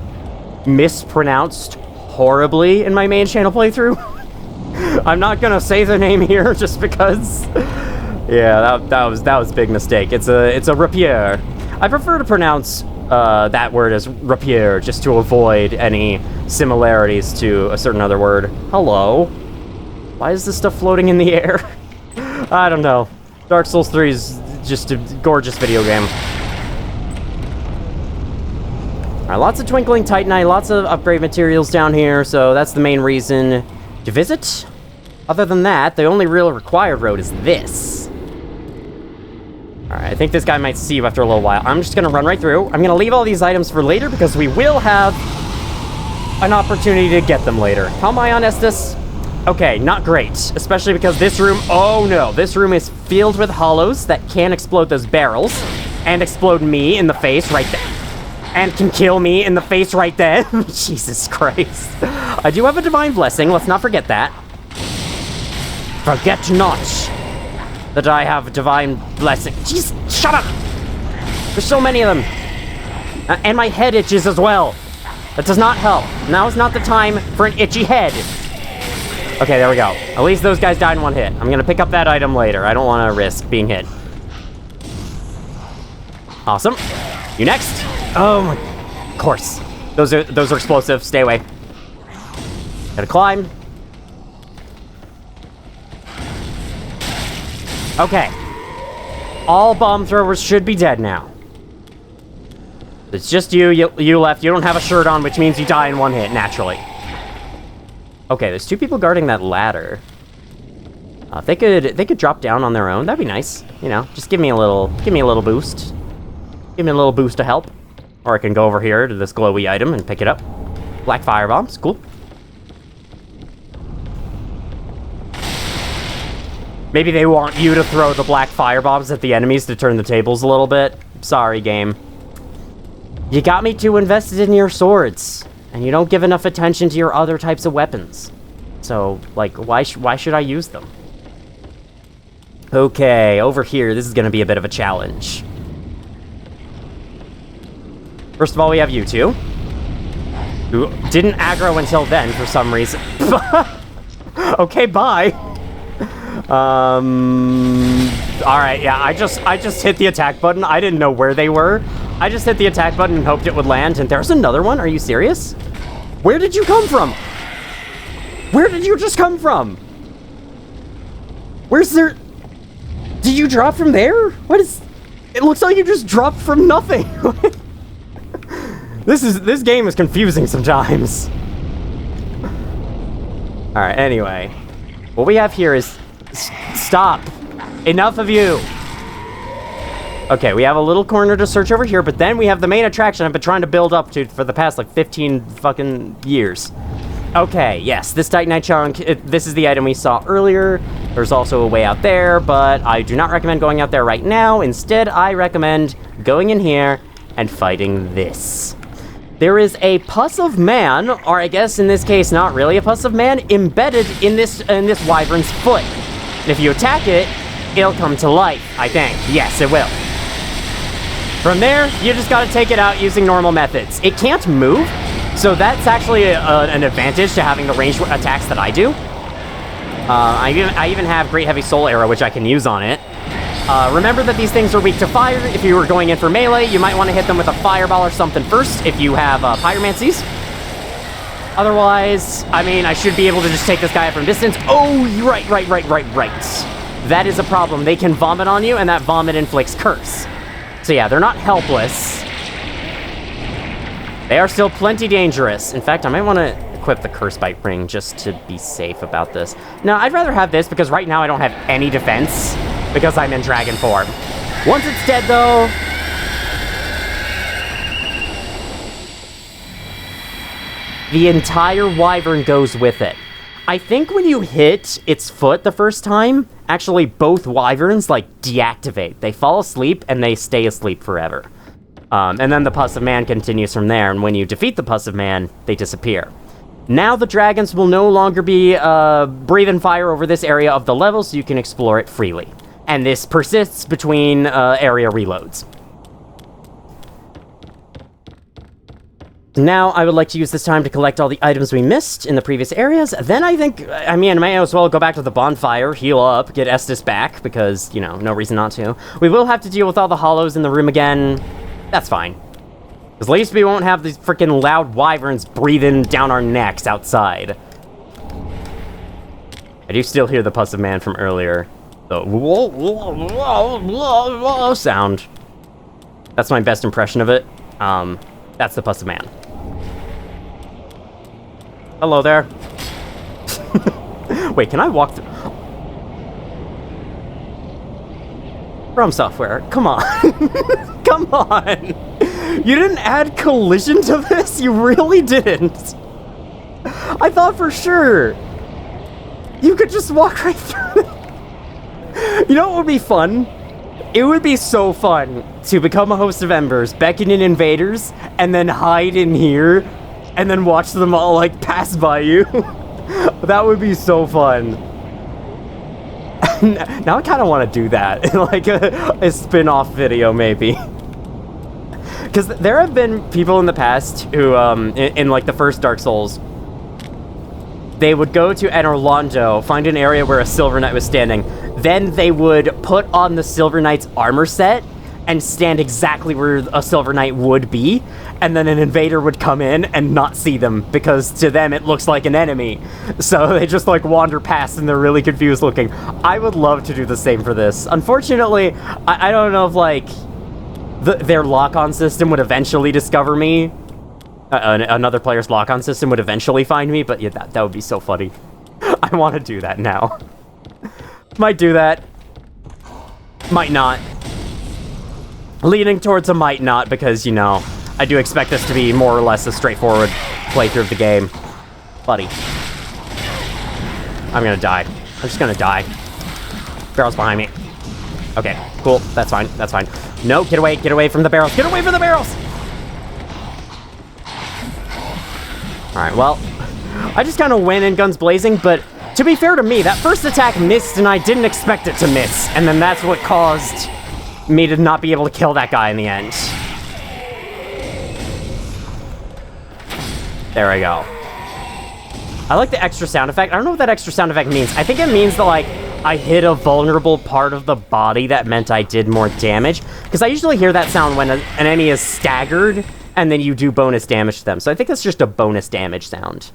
mispronounced horribly in my main channel playthrough. I'm not gonna say the name here just because. Yeah, that was a big mistake. It's a rapier. I prefer to pronounce that word as rapier just to avoid any similarities to a certain other word. Hello. Why is this stuff floating in the air? I don't know. Dark Souls 3 is just a gorgeous video game. Alright, lots of Twinkling Titanite, lots of upgrade materials down here, so that's the main reason to visit. Other than that, the only real required road is this. Alright, I think this guy might see you after a little while. I'm just gonna run right through. I'm gonna leave all these items for later because we will have an opportunity to get them later. How am I on Estus? Okay, not great. Especially because this room, oh no, this room is filled with hollows that can explode those barrels and explode me in the face right there. And can kill me in the face right then. Jesus Christ. I do have a Divine Blessing, let's not forget that. Forget not that I have Divine Blessing. Jeez, shut up! There's so many of them. And my head itches as well. That does not help. Now is not the time for an itchy head. Okay, there we go. At least those guys died in one hit. I'm gonna pick up that item later. I don't want to risk being hit. Awesome. You next. Oh my... Of course. Those are explosive. Stay away. Gotta climb. Okay. All bomb throwers should be dead now. It's just you left. You don't have a shirt on, which means you die in one hit, naturally. Okay, there's two people guarding that ladder. If they could drop down on their own, that'd be nice. You know, just give me a little boost. Give me a little boost of help. Or I can go over here to this glowy item and pick it up. Black fire bombs, cool. Maybe they want you to throw the black fire bombs at the enemies to turn the tables a little bit. Sorry, game. You got me too invested in your swords. And you don't give enough attention to your other types of weapons. So, like, why should I use them? Okay, over here, this is gonna be a bit of a challenge. First of all, we have you two, who didn't aggro until then for some reason. Okay, bye. Alright, yeah, I just hit the attack button. I didn't know where they were. I just hit the attack button and hoped it would land, and there's another one? Are you serious? Where did you come from? Where did you just come from? Where's there... Did you drop from there? What is... It looks like you just dropped from nothing. This game is confusing sometimes. Alright, anyway. What we have here is... Stop. Enough of you. Okay, we have a little corner to search over here, but then we have the main attraction I've been trying to build up to for the past, like, 15 fucking years. Okay, yes, this Titanite chunk, this is the item we saw earlier. There's also a way out there, but I do not recommend going out there right now. Instead, I recommend going in here and fighting this. There is a pus of man, or I guess in this case not really a pus of man, embedded in this wyvern's foot. And if you attack it, it'll come to life, I think. Yes, it will. From there, you just gotta take it out using normal methods. It can't move, so that's actually an advantage to having the ranged attacks that I do. I even have Great Heavy Soul Arrow, which I can use on it. Remember that these things are weak to fire. If you were going in for melee, you might want to hit them with a fireball or something first, if you have pyromancies. Otherwise, I mean, I should be able to just take this guy out from distance. Oh, right. That is a problem. They can vomit on you, and that vomit inflicts curse. So yeah, they're not helpless. They are still plenty dangerous. In fact, I might want to equip the Curse Bite Ring just to be safe about this. No, I'd rather have this because right now I don't have any defense because I'm in dragon form. Once it's dead, though... the entire wyvern goes with it. I think when you hit its foot the first time, actually both wyverns, like, deactivate. They fall asleep, and they stay asleep forever. And then the Pus of Man continues from there, and when you defeat the Pus of Man, they disappear. Now the dragons will no longer be breathing fire over this area of the level, so you can explore it freely. And this persists between area reloads. Now, I would like to use this time to collect all the items we missed in the previous areas. Then I think, I may as well go back to the bonfire, heal up, get Estus back, because, you know, no reason not to. We will have to deal with all the hollows in the room again. That's fine. Because at least we won't have these freaking loud wyverns breathing down our necks outside. I do still hear the Pus of Man from earlier. The sound. That's my best impression of it. That's the Pus of Man. Hello there. Wait, can I walk through? From Software, come on. Come on. You didn't add collision to this? You really didn't. I thought for sure you could just walk right through it. You know what would be fun? It would be so fun to become a host of Embers, beckon in invaders, and then hide in here, and then watch them all, like, pass by you. That would be so fun. Now I kind of want to do that, like a spin-off video, maybe. Because there have been people in the past who, in like, the first Dark Souls, they would go to Enorlando, find an area where a Silver Knight was standing, then they would put on the Silver Knight's armor set and stand exactly where a Silver Knight would be, and then an invader would come in and not see them, because to them it looks like an enemy. So they just, like, wander past and they're really confused looking. I would love to do the same for this. Unfortunately, I don't know if, like, their lock-on system would eventually discover me. Another player's lock-on system would eventually find me, but yeah, that would be so funny. I want to do that now. Might do that. Might not. Leaning towards a might not, because, you know, I do expect this to be more or less a straightforward playthrough of the game. Buddy. I'm gonna die. I'm just gonna die. Barrel's behind me. Okay, cool. That's fine. That's fine. No, get away from the barrels. Get away from the barrels! Alright, well, I just kind of went in guns blazing, but to be fair to me, that first attack missed and I didn't expect it to miss, and then that's what caused me to not be able to kill that guy in the end. There we go. I like the extra sound effect. I don't know what that extra sound effect means. I think it means that, like, I hit a vulnerable part of the body that meant I did more damage, because I usually hear that sound when an enemy is staggered, and then you do bonus damage to them. So I think that's just a bonus damage sound.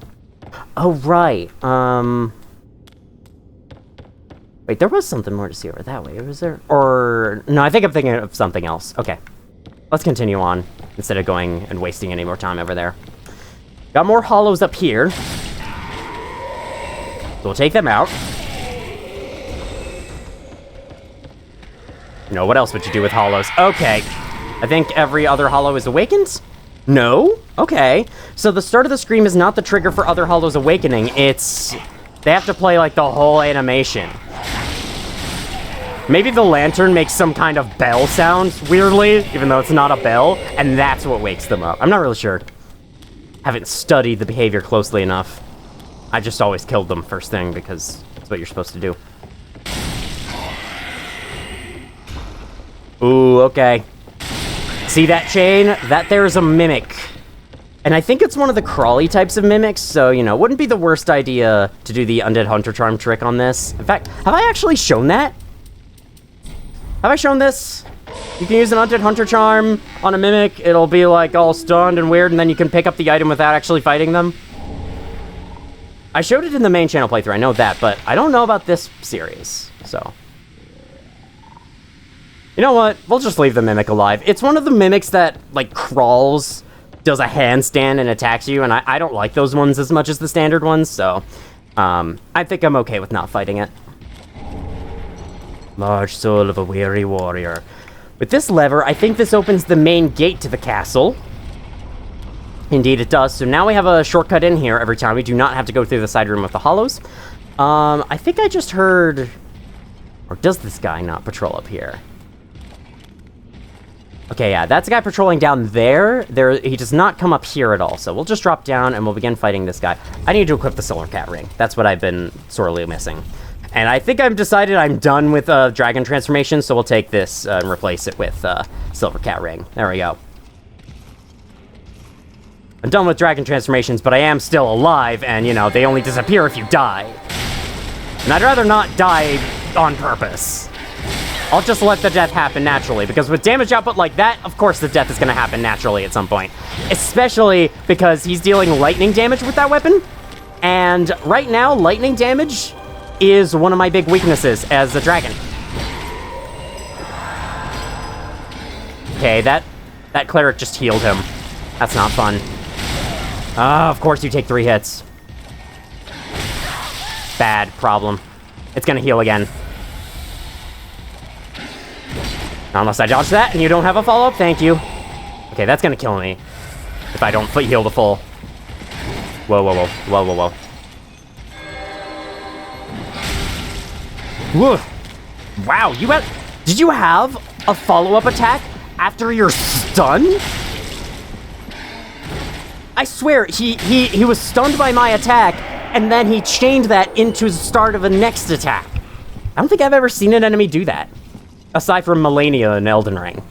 Oh, right. Wait, there was something more to see over that way. Was there? Or... no, I think I'm thinking of something else. Okay. Let's continue on, instead of going and wasting any more time over there. Got more hollows up here. So we'll take them out. You know, what else would you do with hollows? Okay. I think every other hollow is awakened? No? Okay. So the start of the scream is not the trigger for other hollows awakening. It's... they have to play, like, the whole animation. Maybe the lantern makes some kind of bell sound, weirdly, even though it's not a bell, and that's what wakes them up. I'm not really sure. Haven't studied the behavior closely enough. I just always killed them first thing, because that's what you're supposed to do. Ooh, okay. See that chain? That there's a mimic. And I think it's one of the crawly types of mimics, so, you know, wouldn't be the worst idea to do the Undead Hunter Charm trick on this. In fact, have I actually shown that? Have I shown this? You can use an Undead Hunter Charm on a mimic, it'll be, like, all stunned and weird, and then you can pick up the item without actually fighting them. I showed it in the main channel playthrough, I know that, but I don't know about this series, so... you know what? We'll just leave the mimic alive. It's one of the mimics that, like, crawls does a handstand and attacks you, and I don't like those ones as much as the standard ones, so I think I'm okay with not fighting it. Large soul of a weary warrior. With this lever, I think this opens the main gate to the castle. Indeed it does. So now we have a shortcut in here every time. We do not have to go through the side room with the hollows. I think I just heard... Or does this guy not patrol up here? Okay, yeah, that's a guy patrolling down there. He does not come up here at all. So we'll just drop down and we'll begin fighting this guy. I need to equip the Silver Cat Ring. That's what I've been sorely missing. And I think I've decided I'm done with dragon transformation, so we'll take this and replace it with Silver Cat Ring. There we go. I'm done with dragon transformations, but I am still alive, and, you know, they only disappear if you die. And I'd rather not die on purpose. I'll just let the death happen naturally, because with damage output like that, of course the death is going to happen naturally at some point. Especially because he's dealing lightning damage with that weapon, and right now, lightning damage is one of my big weaknesses as a dragon. Okay, that cleric just healed him. That's not fun. Of course you take 3 hits. Bad problem. It's gonna heal again. Unless I dodge that and you don't have a follow-up, thank you. Okay, that's gonna kill me if I don't heal the full. Whoa, whoa, whoa, whoa, whoa, whoa. Whoa. Wow, did you have a follow-up attack after you're stunned? I swear, he was stunned by my attack, and then he chained that into the start of a next attack. I don't think I've ever seen an enemy do that. Aside from Melania in Elden Ring.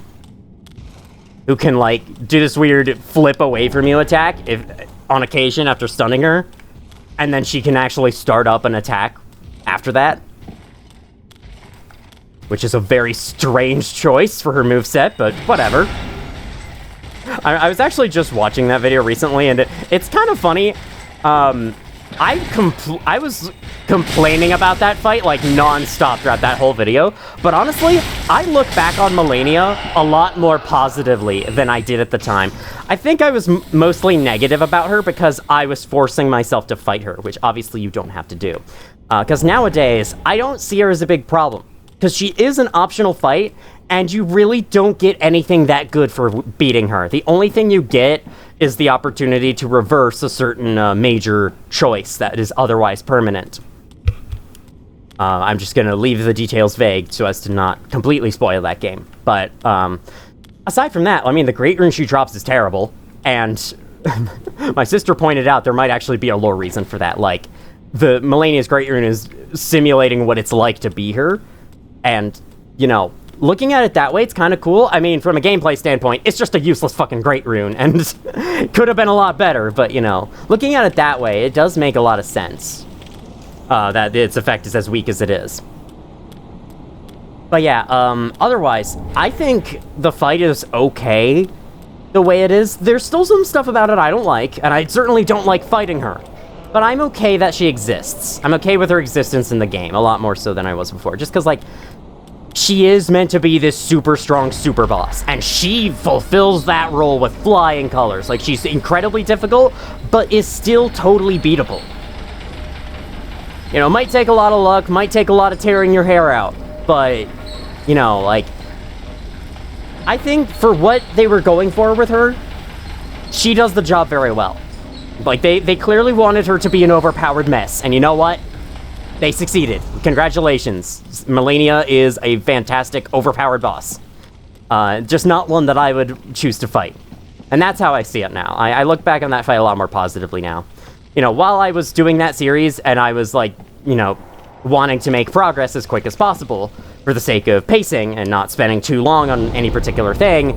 Who can, like, do this weird flip away from you attack on occasion after stunning her. And then she can actually start up an attack after that. Which is a very strange choice for her moveset, but whatever. I was actually just watching that video recently, and it's kind of funny. I was complaining about that fight, like, non-stop throughout that whole video. But honestly, I look back on Melania a lot more positively than I did at the time. I think I was mostly negative about her because I was forcing myself to fight her, which obviously you don't have to do. Because nowadays, I don't see her as a big problem. Because she is an optional fight, and you really don't get anything that good for beating her. The only thing you get is the opportunity to reverse a certain major choice that is otherwise permanent. I'm just going to leave the details vague so as to not completely spoil that game. But aside from that, I mean, the Great Rune she drops is terrible, and my sister pointed out there might actually be a lore reason for that. Like, the Melania's Great Rune is simulating what it's like to be her, and, you know, looking at it that way, it's kind of cool. I mean, from a gameplay standpoint, it's just a useless fucking Great Rune, and could have been a lot better, but, you know, looking at it that way, it does make a lot of sense. That its effect is as weak as it is. But yeah, otherwise, I think the fight is okay the way it is. There's still some stuff about it I don't like, and I certainly don't like fighting her. But I'm okay that she exists. I'm okay with her existence in the game, a lot more so than I was before. Just because, like, she is meant to be this super strong super boss, and she fulfills that role with flying colors. Like, she's incredibly difficult, but is still totally beatable. You know, might take a lot of luck, might take a lot of tearing your hair out, but, you know, like, I think for what they were going for with her, she does the job very well. Like, they clearly wanted her to be an overpowered mess, and you know what? They succeeded. Congratulations. Melania is a fantastic, overpowered boss. Just not one that I would choose to fight. And that's how I see it now. I look back on that fight a lot more positively now. You know, while I was doing that series, and I was, like, you know, wanting to make progress as quick as possible for the sake of pacing and not spending too long on any particular thing,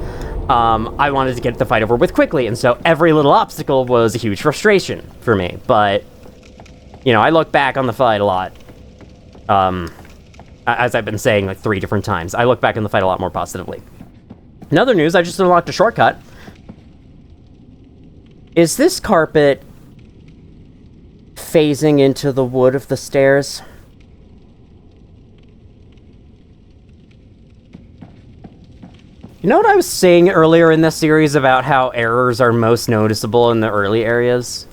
I wanted to get the fight over with quickly, and so every little obstacle was a huge frustration for me. But, you know, I look back on the fight a lot. As I've been saying, like, 3 different times, I look back on the fight a lot more positively. In other news, I just unlocked a shortcut. Is this carpet phasing into the wood of the stairs? You know what I was saying earlier in this series about how errors are most noticeable in the early areas?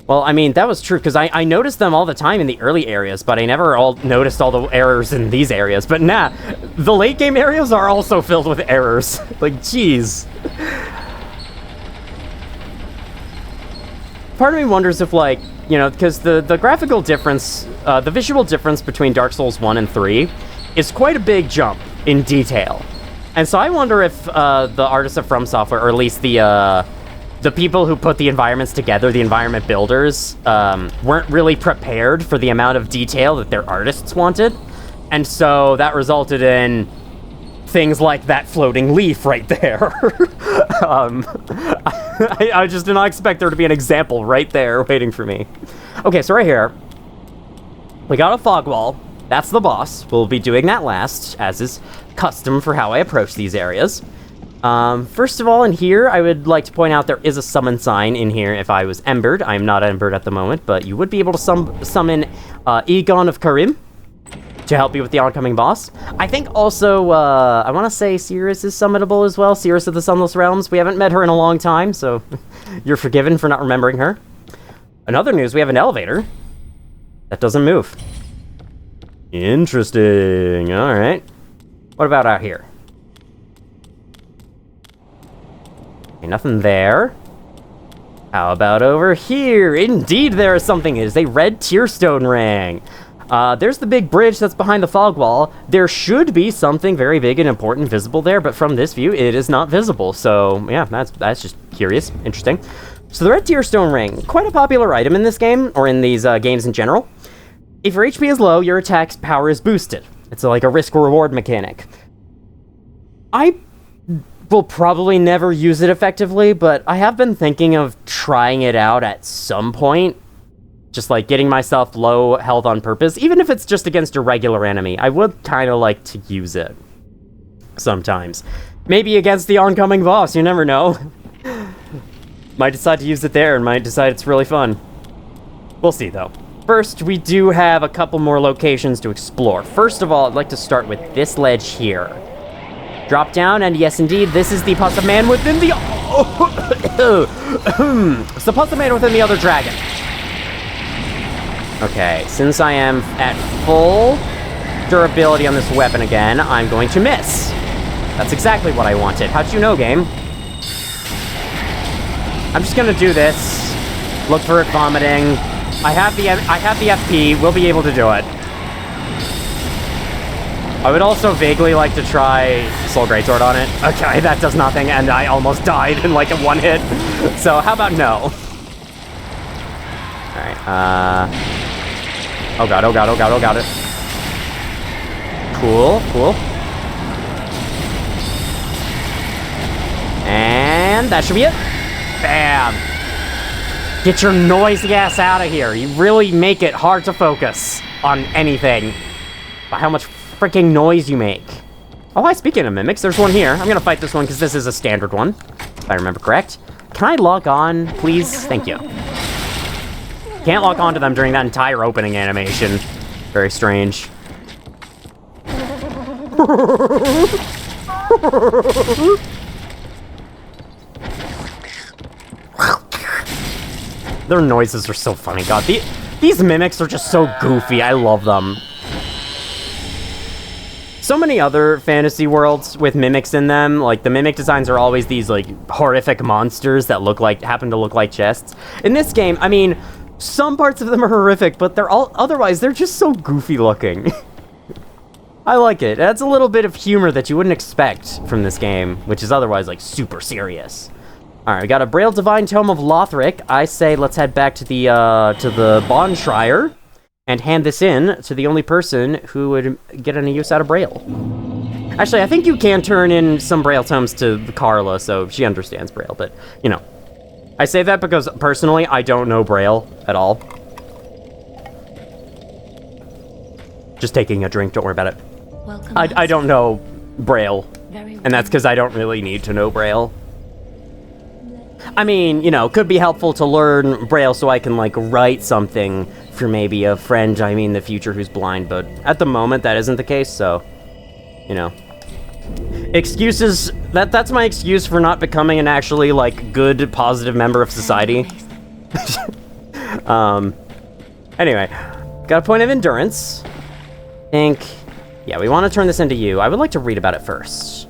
Well, I mean, that was true, because I noticed them all the time in the early areas, but I never noticed all the errors in these areas. But nah, the late game areas are also filled with errors. Like, jeez. Part of me wonders if, like, you know, because the graphical difference, the visual difference between Dark Souls 1 and 3 is quite a big jump in detail. And so I wonder if the artists of From Software, or at least the people who put the environments together, the environment builders, weren't really prepared for the amount of detail that their artists wanted. And so that resulted in things like that floating leaf right there. I just did not expect there to be an example right there waiting for me. Okay, so right here, we got a fog wall. That's the boss. We'll be doing that last, as is custom for how I approach these areas. First of all, in here, I would like to point out there is a summon sign in here if I was embered. I'm not embered at the moment, but you would be able to summon Egon of Karim to help you with the oncoming boss. I think also, I want to say Cirrus is summonable as well. Cirrus of the Sunless Realms. We haven't met her in a long time, so you're forgiven for not remembering her. In other news, we have an elevator that doesn't move. Interesting. All right. What about out here? Okay, nothing there. How about over here? Indeed, there is something. It is a red tearstone ring. There's the big bridge that's behind the fog wall. There should be something very big and important visible there, but from this view, it is not visible. So, yeah, that's just curious. Interesting. So the red tearstone ring, quite a popular item in this game, or in these games in general. If your HP is low, your attack's power is boosted. It's like a risk-reward mechanic. I will probably never use it effectively, but I have been thinking of trying it out at some point. Just like getting myself low health on purpose, even if it's just against a regular enemy. I would kind of like to use it sometimes. Maybe against the oncoming boss, you never know. Might decide to use it there and might decide it's really fun. We'll see though. First, we do have a couple more locations to explore. First of all, I'd like to start with this ledge here. Drop down, and yes, indeed, this is the Pus of Man within the... It's the Pus of Man within the other dragon. Okay, since I am at full durability on this weapon again, I'm going to miss. That's exactly what I wanted. How'd you know, game? I'm just gonna do this. Look for it vomiting. I have the FP. We'll be able to do it. I would also vaguely like to try Soul Greatsword on it. Okay, that does nothing, and I almost died in like a one hit. So how about no? Alright, oh god, oh god, oh god, oh god. Cool, cool. And that should be it. Bam! Get your noisy ass out of here. You really make it hard to focus on anything by how much freaking noise you make. Oh, hi, speaking of mimics, there's one here. I'm gonna fight this one because this is a standard one, if I remember correct. Can I log on, please? Thank you. Can't log on to them during that entire opening animation. Very strange. Their noises are so funny. God, these mimics are just so goofy. I love them. So many other fantasy worlds with mimics in them, like the mimic designs are always these like horrific monsters that happen to look like chests. In this game, I mean, some parts of them are horrific, but otherwise they're just so goofy looking. I like it. It adds a little bit of humor that you wouldn't expect from this game, which is otherwise like super serious. Alright, we got a Braille Divine Tome of Lothric. I say let's head back to the Bonshire and hand this in to the only person who would get any use out of Braille. Actually, I think you can turn in some Braille tomes to Carla, so she understands Braille, but, you know. I say that because, personally, I don't know Braille at all. Just taking a drink, don't worry about it. I don't know Braille, and that's because I don't really need to know Braille. I mean, you know, could be helpful to learn Braille so I can, like, write something for maybe a friend, I mean, in the future who's blind, but at the moment that isn't the case, so, you know. excuses, that's my excuse for not becoming an actually, like, good, positive member of society. Anyway, got a point of endurance. Yeah, we want to turn this into you. I would like to read about it first.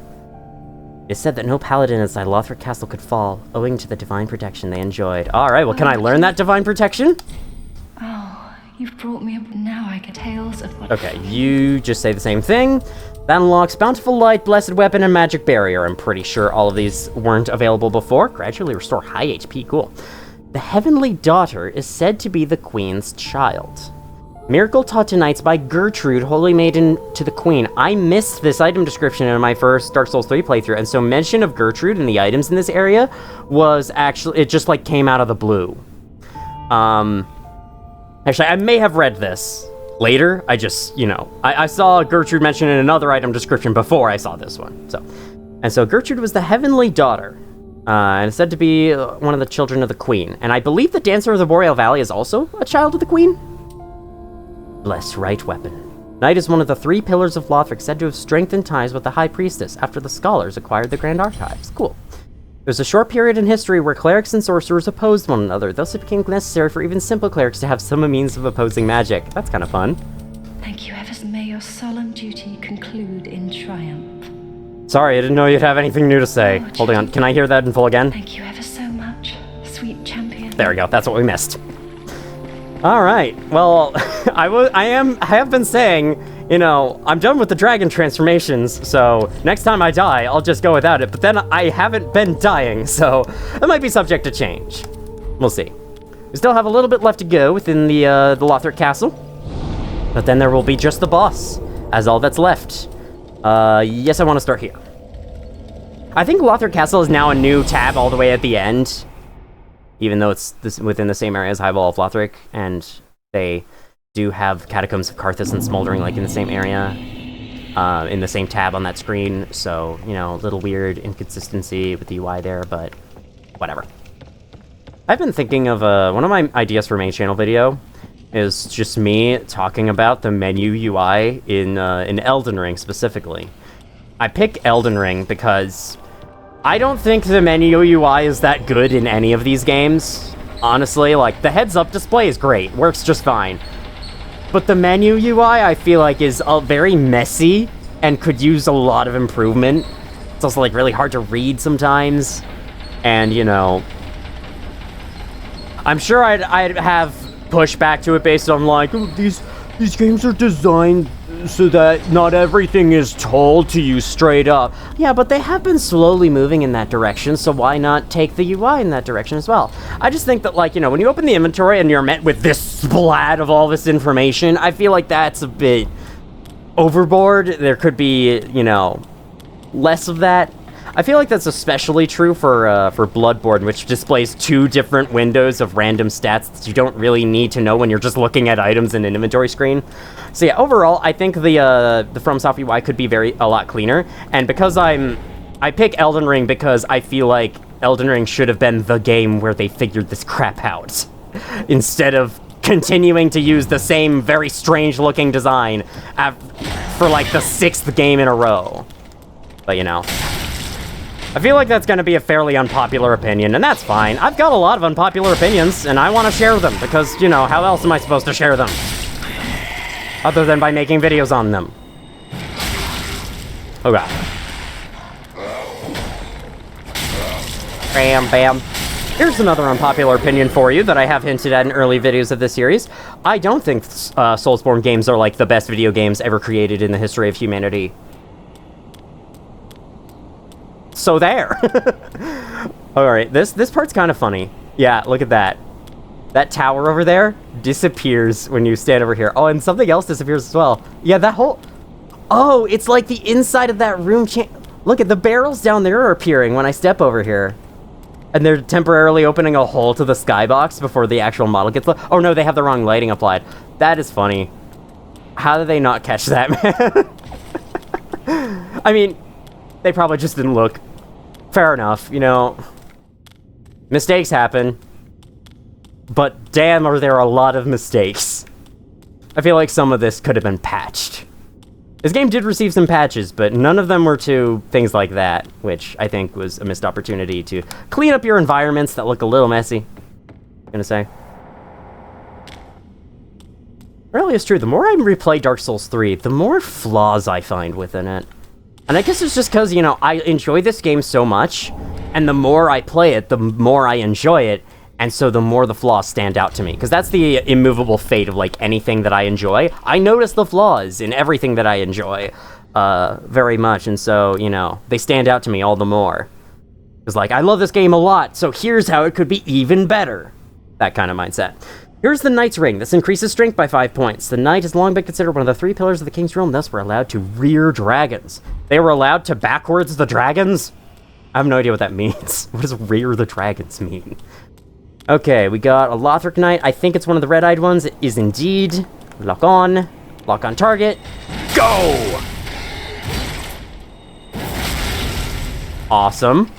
It is said that no paladin inside Lothric Castle could fall, owing to the divine protection they enjoyed. Alright, well, can I learn that divine protection? Oh, you've brought me up now. I get tales of what... Okay, you just say the same thing. That unlocks Bountiful Light, Blessed Weapon, and Magic Barrier. I'm pretty sure all of these weren't available before. Gradually restore high HP, cool. The Heavenly Daughter is said to be the Queen's child. Miracle taught to knights by Gertrude, Holy Maiden to the Queen. I missed this item description in my first Dark Souls 3 playthrough, and so mention of Gertrude and the items in this area was actually, it just like came out of the blue. Actually, I may have read this later. I just, you know, I saw Gertrude mentioned in another item description before I saw this one. So Gertrude was the Heavenly Daughter, and is said to be one of the children of the Queen. And I believe the Dancer of the Boreal Valley is also a child of the Queen. Bless right weapon. Knight is one of the 3 pillars of Lothric, said to have strengthened ties with the High Priestess after the scholars acquired the Grand Archives. Cool. There's a short period in history where clerics and sorcerers opposed one another, thus it became necessary for even simple clerics to have some means of opposing magic. That's kind of fun. Thank you ever so. May your solemn duty conclude in triumph. Sorry, I didn't know you'd have anything new to say. Hold on, can I hear that in full again? Thank you ever so much, sweet champion. There we go, that's what we missed. Alright, well, I have been saying, you know, I'm done with the dragon transformations, so next time I die, I'll just go without it, but then I haven't been dying, so that might be subject to change. We'll see. We still have a little bit left to go within the Lothric Castle, but then there will be just the boss, as all that's left. Yes, I want to start here. I think Lothric Castle is now a new tab all the way at the end, even though it's within the same area as Highball of Lothric, and they do have Catacombs of Karthus and Smoldering like in the same area, in the same tab on that screen, so, you know, a little weird inconsistency with the UI there, but whatever. I've been thinking of, one of my ideas for main channel video is just me talking about the menu UI in Elden Ring specifically. I pick Elden Ring because I don't think the menu UI is that good in any of these games. Honestly, like, the heads-up display is great, works just fine. But the menu UI, I feel like, is very messy and could use a lot of improvement. It's also, like, really hard to read sometimes. And, you know, I'm sure I'd have pushback to it based on, like, oh, these games are designed so that not everything is told to you straight up. Yeah, but they have been slowly moving in that direction, so why not take the UI in that direction as well? I just think that, like, you know, when you open the inventory and you're met with this splat of all this information, I feel like that's a bit overboard. There could be, you know, less of that. I feel like that's especially true for Bloodborne, which displays 2 different windows of random stats that you don't really need to know when you're just looking at items in an inventory screen. So yeah, overall, I think the FromSoft UI could be a lot cleaner. And because I pick Elden Ring because I feel like Elden Ring should have been the game where they figured this crap out, instead of continuing to use the same very strange-looking design for like the 6th game in a row. But you know, I feel like that's going to be a fairly unpopular opinion, and that's fine. I've got a lot of unpopular opinions, and I want to share them, because, you know, how else am I supposed to share them? Other than by making videos on them. Oh god. Bam, bam. Here's another unpopular opinion for you that I have hinted at in early videos of this series. I don't think Soulsborne games are like the best video games ever created in the history of humanity. So there. Alright, this part's kind of funny. Yeah, look at that. That tower over there disappears when you stand over here. Oh, and something else disappears as well. Yeah, that whole... Oh, it's like the inside of that room Look at the barrels down there are appearing when I step over here. And they're temporarily opening a hole to the skybox before the actual model gets... Oh no, they have the wrong lighting applied. That is funny. How did they not catch that, man? I mean, they probably just didn't look. Fair enough, you know. Mistakes happen. But damn, are there a lot of mistakes. I feel like some of this could have been patched. This game did receive some patches, but none of them were to things like that, which I think was a missed opportunity to clean up your environments that look a little messy. I'm gonna say. Really, it's true. The more I replay Dark Souls 3, the more flaws I find within it. And I guess it's just because, you know, I enjoy this game so much, and the more I play it, the more I enjoy it, and so the more the flaws stand out to me. Because that's the immovable fate of, like, anything that I enjoy. I notice the flaws in everything that I enjoy very much, and so, you know, they stand out to me all the more. Because, like, I love this game a lot, so here's how it could be even better. That kind of mindset. Here's the Knight's Ring. This increases strength by 5 points. The Knight has long been considered one of the 3 pillars of the King's Realm, thus were allowed to rear dragons. They were allowed to backwards the dragons? I have no idea what that means. What does rear the dragons mean? Okay, we got a Lothric Knight. I think it's one of the red-eyed ones. It is indeed. Lock on target. Go! Awesome.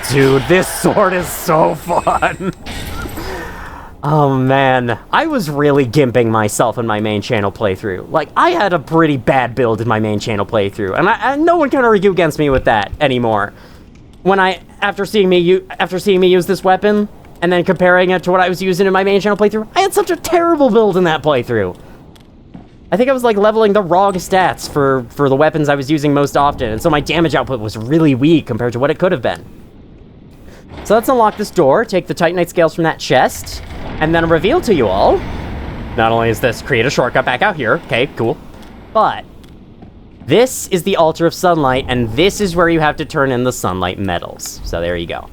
Dude, this sword is so fun. Oh man, I was really gimping myself in my main channel playthrough. Like, I had a pretty bad build in my main channel playthrough, and no one can argue against me with that anymore. When after seeing me use this weapon, and then comparing it to what I was using in my main channel playthrough, I had such a terrible build in that playthrough. I think I was, like, leveling the wrong stats for the weapons I was using most often, and so my damage output was really weak compared to what it could have been. So let's unlock this door, take the Titanite scales from that chest, and then reveal to you all, not only is this create a shortcut back out here, okay, cool, but this is the Altar of Sunlight, and this is where you have to turn in the Sunlight medals. So there you go.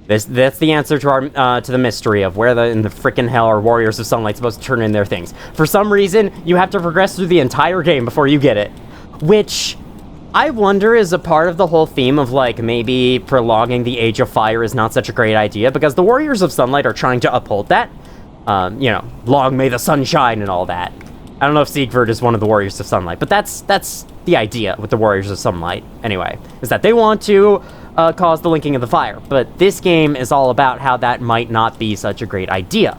That's the answer to our to the mystery of where in the frickin' hell are Warriors of Sunlight supposed to turn in their things. For some reason, you have to progress through the entire game before you get it, which I wonder is a part of the whole theme of, like, maybe prolonging the Age of Fire is not such a great idea, because the Warriors of Sunlight are trying to uphold that. You know, long may the sun shine and all that. I don't know if Siegfried is one of the Warriors of Sunlight, but that's the idea with the Warriors of Sunlight, anyway, is that they want to cause the linking of the fire. But this game is all about how that might not be such a great idea.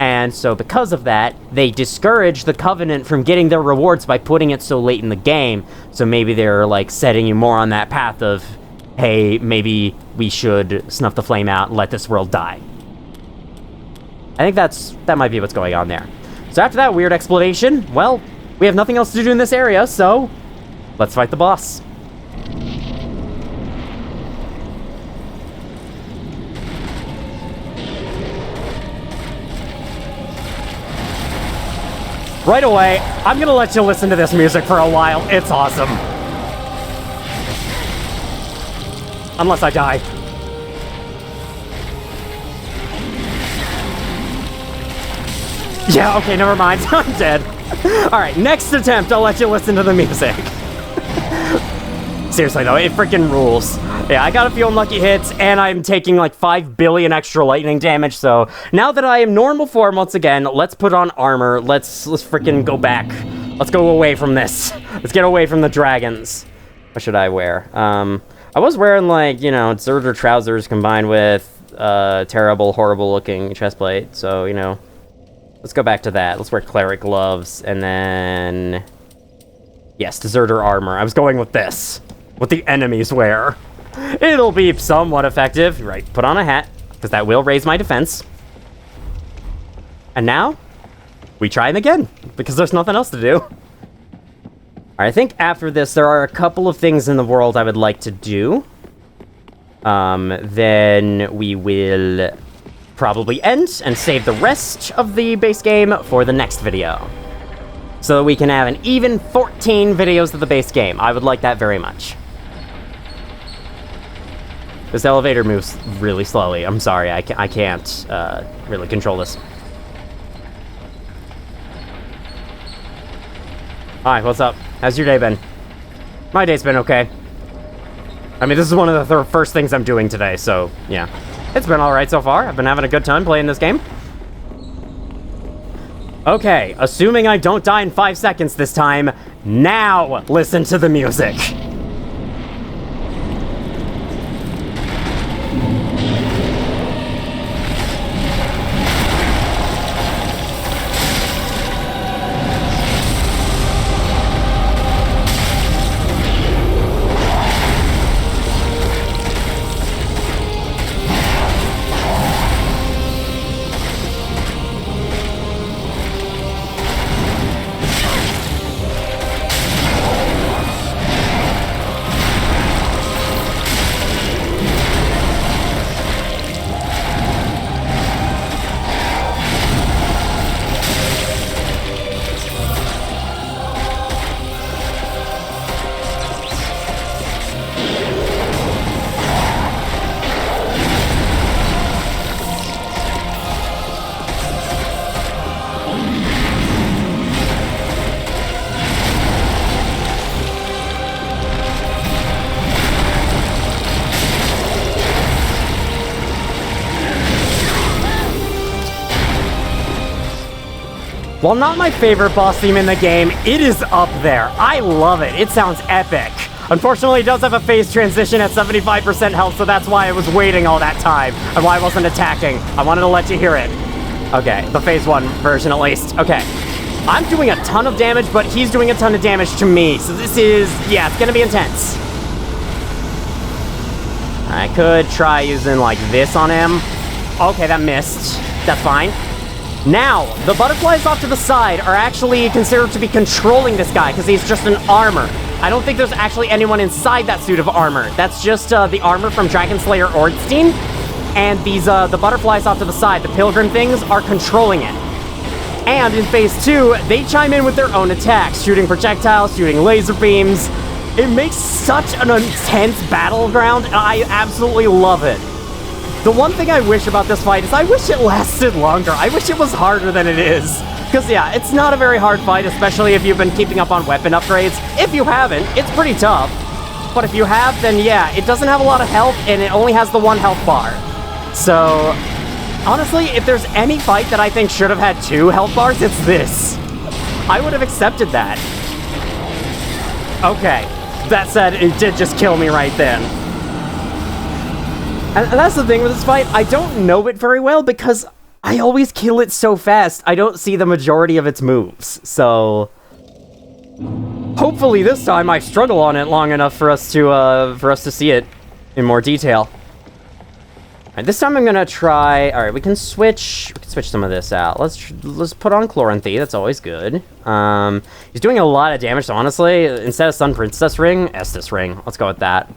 And so because of that, they discourage the Covenant from getting their rewards by putting it so late in the game. So maybe they're, like, setting you more on that path of, hey, maybe we should snuff the flame out and let this world die. I think that might be what's going on there. So after that weird explanation, well, we have nothing else to do in this area, so let's fight the boss. Right away, I'm gonna let you listen to this music for a while. It's awesome. Unless I die. Yeah, okay, never mind. I'm dead. Alright, next attempt, I'll let you listen to the music. Seriously, though, it freaking rules. Yeah, I got a few unlucky hits, and I'm taking, like, 5 billion extra lightning damage, so now that I am normal form once again, let's put on armor. Let's freaking go back. Let's go away from this. Let's get away from the dragons. What should I wear? I was wearing, like, you know, deserter trousers combined with terrible, horrible-looking chestplate, so, you know, let's go back to that. Let's wear cleric gloves, and then... yes, deserter armor. I was going with this. What the enemies wear. It'll be somewhat effective. Right, put on a hat, because that will raise my defense. And now, we try him again, because there's nothing else to do. I think after this, there are a couple of things in the world I would like to do. Then we will probably end and save the rest of the base game for the next video. So that we can have an even 14 videos of the base game. I would like that very much. This elevator moves really slowly. I'm sorry, I can't really control this. Hi, what's up? How's your day been? My day's been okay. I mean, this is one of the first things I'm doing today, so yeah. It's been alright so far. I've been having a good time playing this game. Okay, assuming I don't die in 5 seconds this time, now listen to the music. While not my favorite boss theme in the game, it is up there. I love it. It sounds epic. Unfortunately, it does have a phase transition at 75% health, so that's why I was waiting all that time, and why I wasn't attacking. I wanted to let you hear it. Okay, the phase 1 version at least. Okay. I'm doing a ton of damage, but he's doing a ton of damage to me, so this is, yeah, it's gonna be intense. I could try using, like, this on him. Okay, that missed. That's fine. Now, the butterflies off to the side are actually considered to be controlling this guy, because he's just an armor. I don't think there's actually anyone inside that suit of armor. That's just the armor from Dragon Slayer Ornstein. And these, the butterflies off to the side, the pilgrim things, are controlling it. And in phase 2, they chime in with their own attacks, shooting projectiles, shooting laser beams. It makes such an intense battleground, and I absolutely love it. The one thing I wish about this fight is I wish it lasted longer. I wish it was harder than it is. Because, yeah, it's not a very hard fight, especially if you've been keeping up on weapon upgrades. If you haven't, it's pretty tough. But if you have, then yeah, it doesn't have a lot of health, and it only has the 1 health bar. So, honestly, if there's any fight that I think should have had 2 health bars, it's this. I would have accepted that. Okay, that said, it did just kill me right then. And that's the thing with this fight, I don't know it very well because I always kill it so fast, I don't see the majority of its moves, so... Hopefully this time I struggle on it long enough for us to see it in more detail. Alright, this time I'm gonna try... Alright, we can switch some of this out. Let's put on Chloranthy, that's always good. He's doing a lot of damage, so honestly, instead of Sun Princess Ring, Estus Ring. Let's go with that.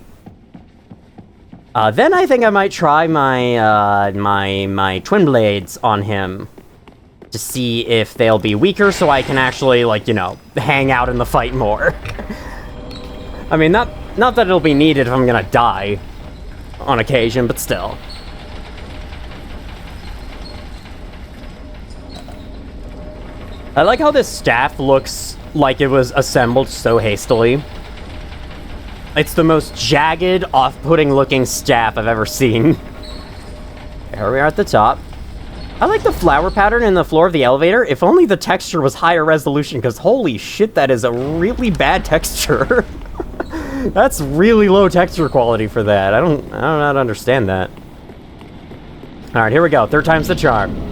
Then I think I might try my, my Twin Blades on him to see if they'll be weaker so I can actually, like, you know, hang out in the fight more. I mean, not that it'll be needed if I'm gonna die on occasion, but still. I like how this staff looks like it was assembled so hastily. It's the most jagged, off-putting looking staff I've ever seen. Here we are at the top. I like the flower pattern in the floor of the elevator. If only the texture was higher resolution, because holy shit, that is a really bad texture. That's really low texture quality for that. I don't know how to understand that. Alright, here we go. 3rd time's the charm.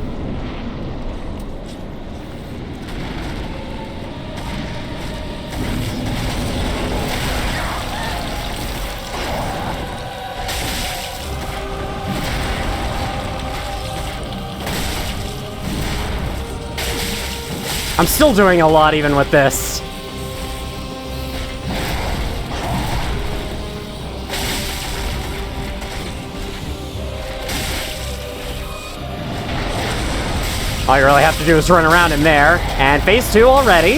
I'm still doing a lot even with this. All you really have to do is run around in there. And phase 2 already.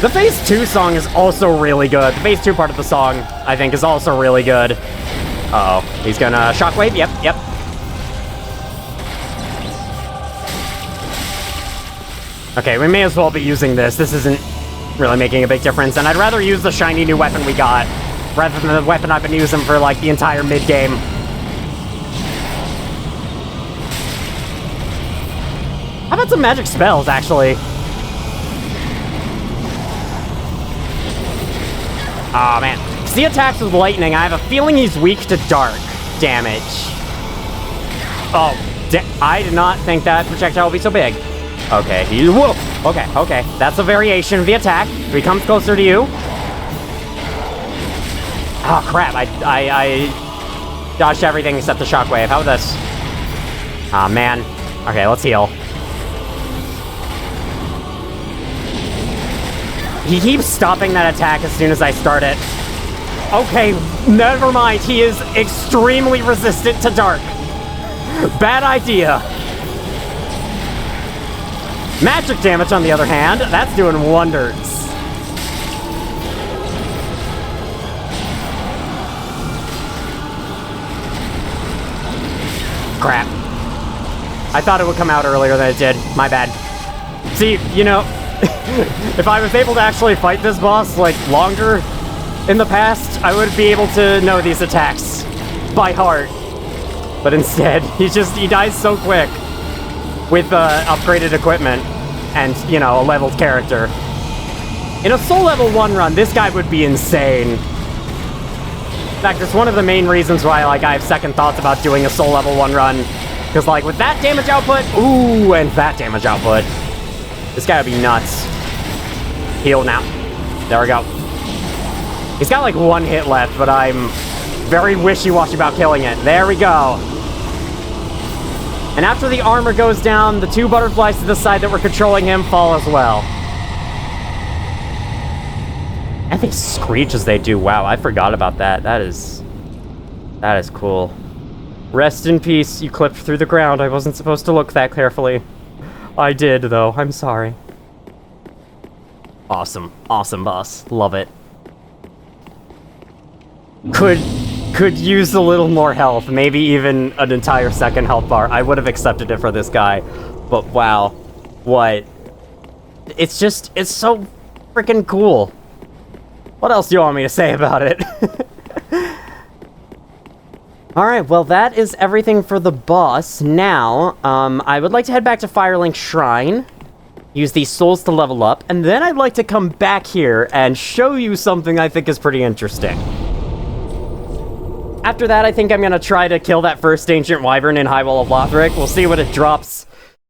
The phase 2 song is also really good. The phase 2 part of the song, I think, is also really good. Uh-oh. He's gonna shockwave? Yep. Okay, we may as well be using this. This isn't really making a big difference, and I'd rather use the shiny new weapon we got, rather than the weapon I've been using for, like, the entire mid-game. How about some magic spells, actually? Aw, man. Because he attacks with lightning, I have a feeling he's weak to dark damage. Oh, I did not think that projectile would be so big. Okay, whoa! Okay, that's a variation of the attack. If he comes closer to you... Oh, crap, I dodged everything except the shockwave. How about this? Aw, man. Okay, let's heal. He keeps stopping that attack as soon as I start it. Okay, never mind. He is extremely resistant to dark. Bad idea. Magic damage, on the other hand, that's doing wonders. Crap. I thought it would come out earlier than it did. My bad. See, you know, if I was able to actually fight this boss, like, longer in the past, I would be able to know these attacks by heart. But instead, he dies so quick with upgraded equipment. and, you know, a leveled character. In a Soul Level 1 run, this guy would be insane. In fact, it's one of the main reasons why, like, I have second thoughts about doing a Soul Level 1 run. Because, like, with that damage output, ooh, and that damage output, this guy would be nuts. Heal now. There we go. He's got, like, 1 hit left, but I'm very wishy-washy about killing it. There we go. And after the armor goes down, the 2 butterflies to the side that were controlling him fall as well. And they screech as they do. Wow, I forgot about that. That is cool. Rest in peace. You clipped through the ground. I wasn't supposed to look that carefully. I did, though. I'm sorry. Awesome. Awesome, boss. Love it. Could use a little more health. Maybe even an entire second health bar. I would have accepted it for this guy. But wow. What? It's just, it's so freaking cool. What else do you want me to say about it? Alright, well that is everything for the boss. Now, I would like to head back to Firelink Shrine, use these souls to level up, and then I'd like to come back here and show you something I think is pretty interesting. After that, I think I'm gonna try to kill that first Ancient Wyvern in High Wall of Lothric. We'll see what it drops,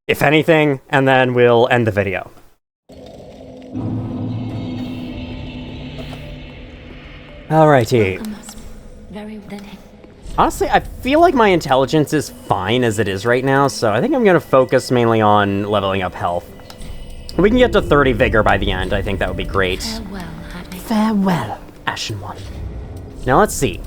if anything, and then we'll end the video. Alrighty. Honestly, I feel like my intelligence is fine as it is right now, so I think I'm gonna focus mainly on leveling up health. We can get to 30 vigor by the end. I think that would be great. Farewell, Ashen One. Now let's see.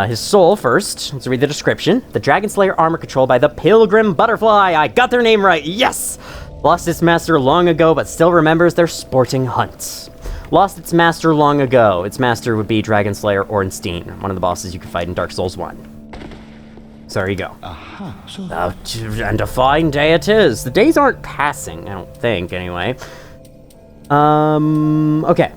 His soul first. Let's read the description. The Dragon Slayer armor controlled by the Pilgrim Butterfly. I got their name right. Yes! Lost its master long ago, but still remembers their sporting hunts. Lost its master long ago. Its master would be Dragon Slayer Ornstein, one of the bosses you can fight in Dark Souls 1. So there you go. And a fine day it is. The days aren't passing, I don't think, anyway. Okay.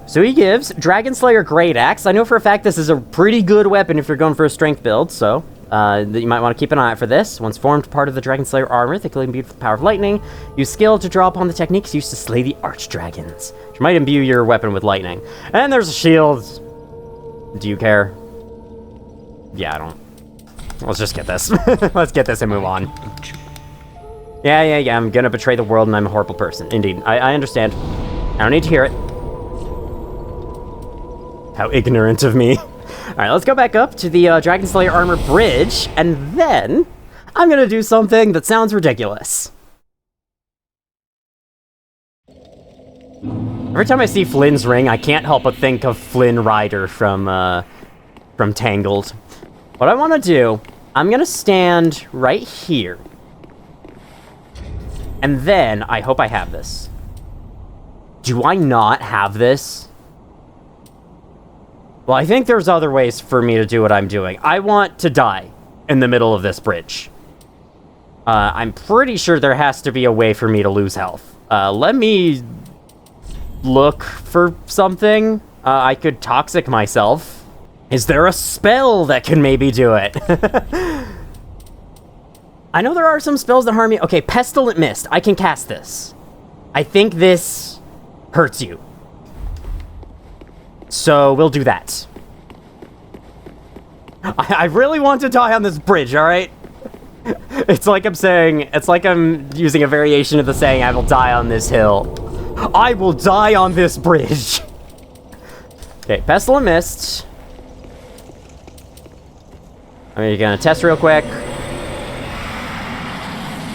So he gives Dragon Slayer Great Axe. I know for a fact this is a pretty good weapon if you're going for a strength build, so you might want to keep an eye out for this. Once formed part of the Dragon Slayer armor, thickly imbued with the power of lightning, use skill to draw upon the techniques used to slay the archdragons, which might imbue your weapon with lightning. And there's a shield. Do you care? Yeah, I don't. Let's just get this. Let's get this and move on. Yeah, I'm gonna betray the world and I'm a horrible person. Indeed, I understand. I don't need to hear it. How ignorant of me. Alright, let's go back up to the Dragon Slayer Armor Bridge, and then I'm gonna do something that sounds ridiculous. Every time I see Flynn's ring, I can't help but think of Flynn Rider from Tangled. What I want to do, I'm gonna stand right here. And then, I hope I have this. Do I not have this? Well, I think there's other ways for me to do what I'm doing. I want to die in the middle of this bridge. I'm pretty sure there has to be a way for me to lose health. Let me look for something. I could toxic myself. Is there a spell that can maybe do it? I know there are some spells that harm you. Okay, Pestilent Mist. I can cast this. I think this hurts you. So, we'll do that. I really want to die on this bridge, alright? It's like I'm saying, it's like I'm using a variation of the saying, I will die on this hill. I will die on this bridge! Okay, Pestilent Mist. I'm gonna test real quick.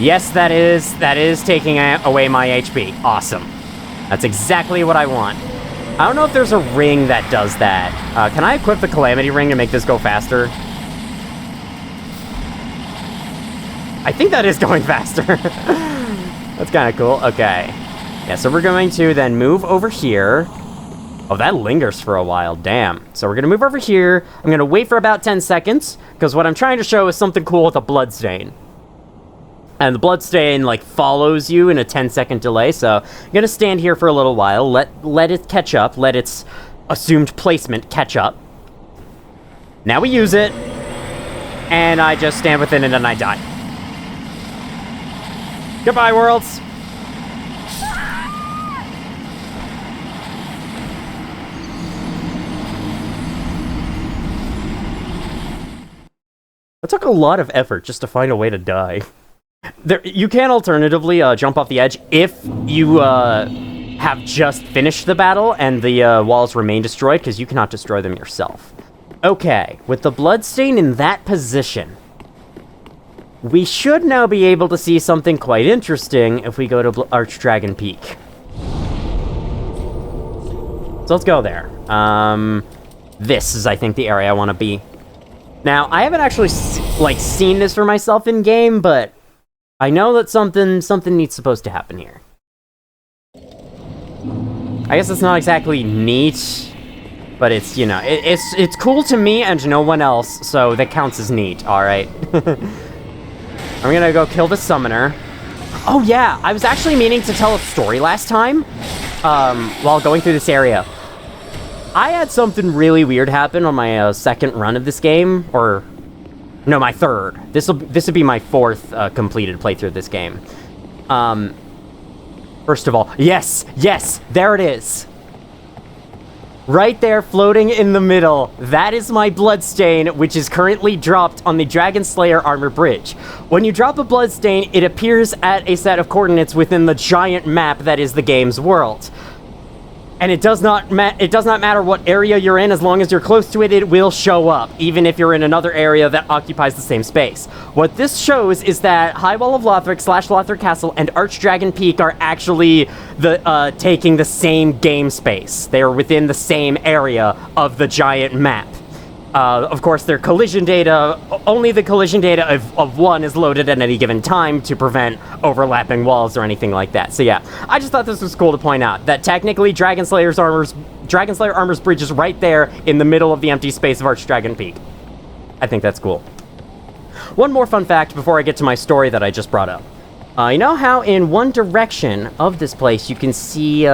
Yes, that is taking away my HP. Awesome. That's exactly what I want. I don't know if there's a ring that does that. Can I equip the Calamity Ring to make this go faster? I think that is going faster. That's kind of cool. Okay. Yeah, so we're going to then move over here. Oh, that lingers for a while. Damn. So we're going to move over here. I'm going to wait for about 10 seconds, because what I'm trying to show is something cool with a bloodstain. And the bloodstain, like, follows you in a 10-second delay, so I'm gonna stand here for a little while, let it catch up, let its assumed placement catch up. Now we use it, and I just stand within it and I die. Goodbye, worlds! took a lot of effort just to find a way to die. You can alternatively jump off the edge if you have just finished the battle and the walls remain destroyed, because you cannot destroy them yourself. Okay, with the bloodstain in that position, we should now be able to see something quite interesting if we go to Archdragon Peak. So let's go there. This is, I think, the area I want to be. Now, I haven't actually, seen this for myself in-game, but I know that something neat's supposed to happen here. I guess it's not exactly neat, but it's, you know, it's cool to me and no one else, so that counts as neat, alright? I'm gonna go kill the summoner. Oh yeah, I was actually meaning to tell a story last time, while going through this area. I had something really weird happen on my second run of this game, or no, my third. This will be my fourth completed playthrough of this game. First of all, yes, there it is. Right there, floating in the middle. That is my bloodstain, which is currently dropped on the Dragon Slayer armor bridge. When you drop a bloodstain, it appears at a set of coordinates within the giant map that is the game's world. And it does not matter what area you're in, as long as you're close to it, it will show up, even if you're in another area that occupies the same space. What this shows is that High Wall of Lothric / Lothric Castle and Archdragon Peak are actually taking the same game space. They are within the same area of the giant map. Of course, their collision data, only the collision data of one is loaded at any given time to prevent overlapping walls or anything like that. So yeah, I just thought this was cool to point out, that technically Dragon Slayer Armor's bridge is right there in the middle of the empty space of Archdragon Peak. I think that's cool. One more fun fact before I get to my story that I just brought up. You know how in one direction of this place you can see,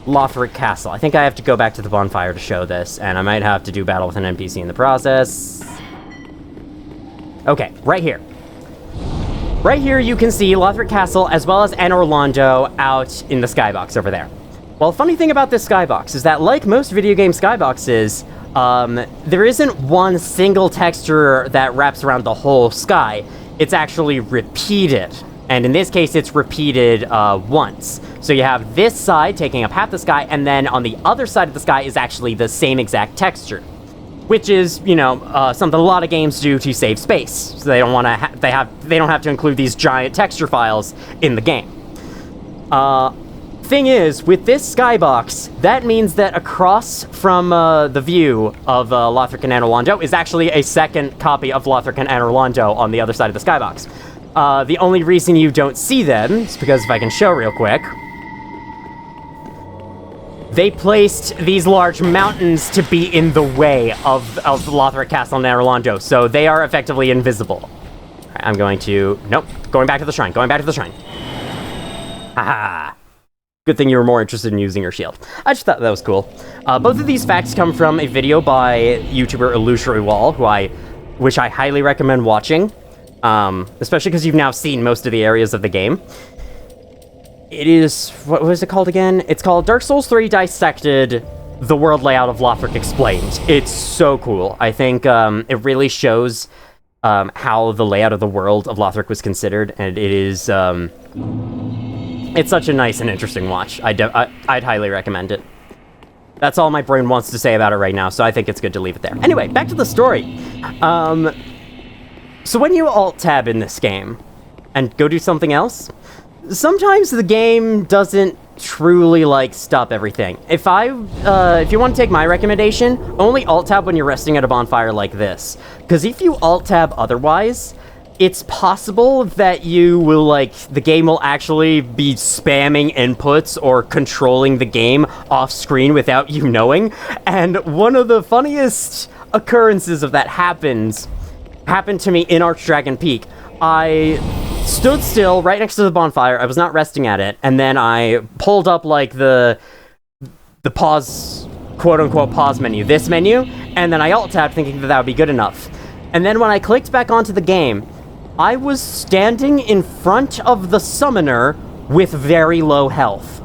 Lothric Castle. I think I have to go back to the bonfire to show this, and I might have to do battle with an NPC in the process. Okay, right here. Right here you can see Lothric Castle as well as Anor Londo out in the skybox over there. Well, the funny thing about this skybox is that, like most video game skyboxes, there isn't one single texture that wraps around the whole sky. It's actually repeated. And in this case, it's repeated once. So you have this side taking up half the sky, and then on the other side of the sky is actually the same exact texture, which is, you know, something a lot of games do to save space. So they don't want to. They don't have to include these giant texture files in the game. Thing is, with this skybox, that means that across from the view of Lothric and Anor Londo is actually a second copy of Lothric and Anor Londo on the other side of the skybox. The only reason you don't see them is because, if I can show real quick, they placed these large mountains to be in the way of Lothric Castle and Anor Londo, so they are effectively invisible. Right, I'm going to... Nope. Going back to the shrine. Haha. Good thing you were more interested in using your shield. I just thought that was cool. Both of these facts come from a video by YouTuber Illusory Wall, which I highly recommend watching. Especially because you've now seen most of the areas of the game. It is... What was it called again? It's called Dark Souls 3 Dissected, The World Layout of Lothric Explained. It's so cool. I think it really shows how the layout of the world of Lothric was considered, and it is... it's such a nice and interesting watch. I'd highly recommend it. That's all my brain wants to say about it right now, so I think it's good to leave it there. Anyway, back to the story. So when you alt-tab in this game and go do something else, sometimes the game doesn't truly, stop everything. If you want to take my recommendation, only alt-tab when you're resting at a bonfire like this. Because if you alt-tab otherwise, it's possible that you will, the game will actually be spamming inputs or controlling the game off-screen without you knowing. And one of the funniest occurrences of that happened to me in Archdragon Peak. I stood still right next to the bonfire. I was not resting at it, and then I pulled up the pause, quote-unquote pause menu, this menu, and then I alt-tabbed thinking that would be good enough. And then when I clicked back onto the game, I was standing in front of the summoner with very low health.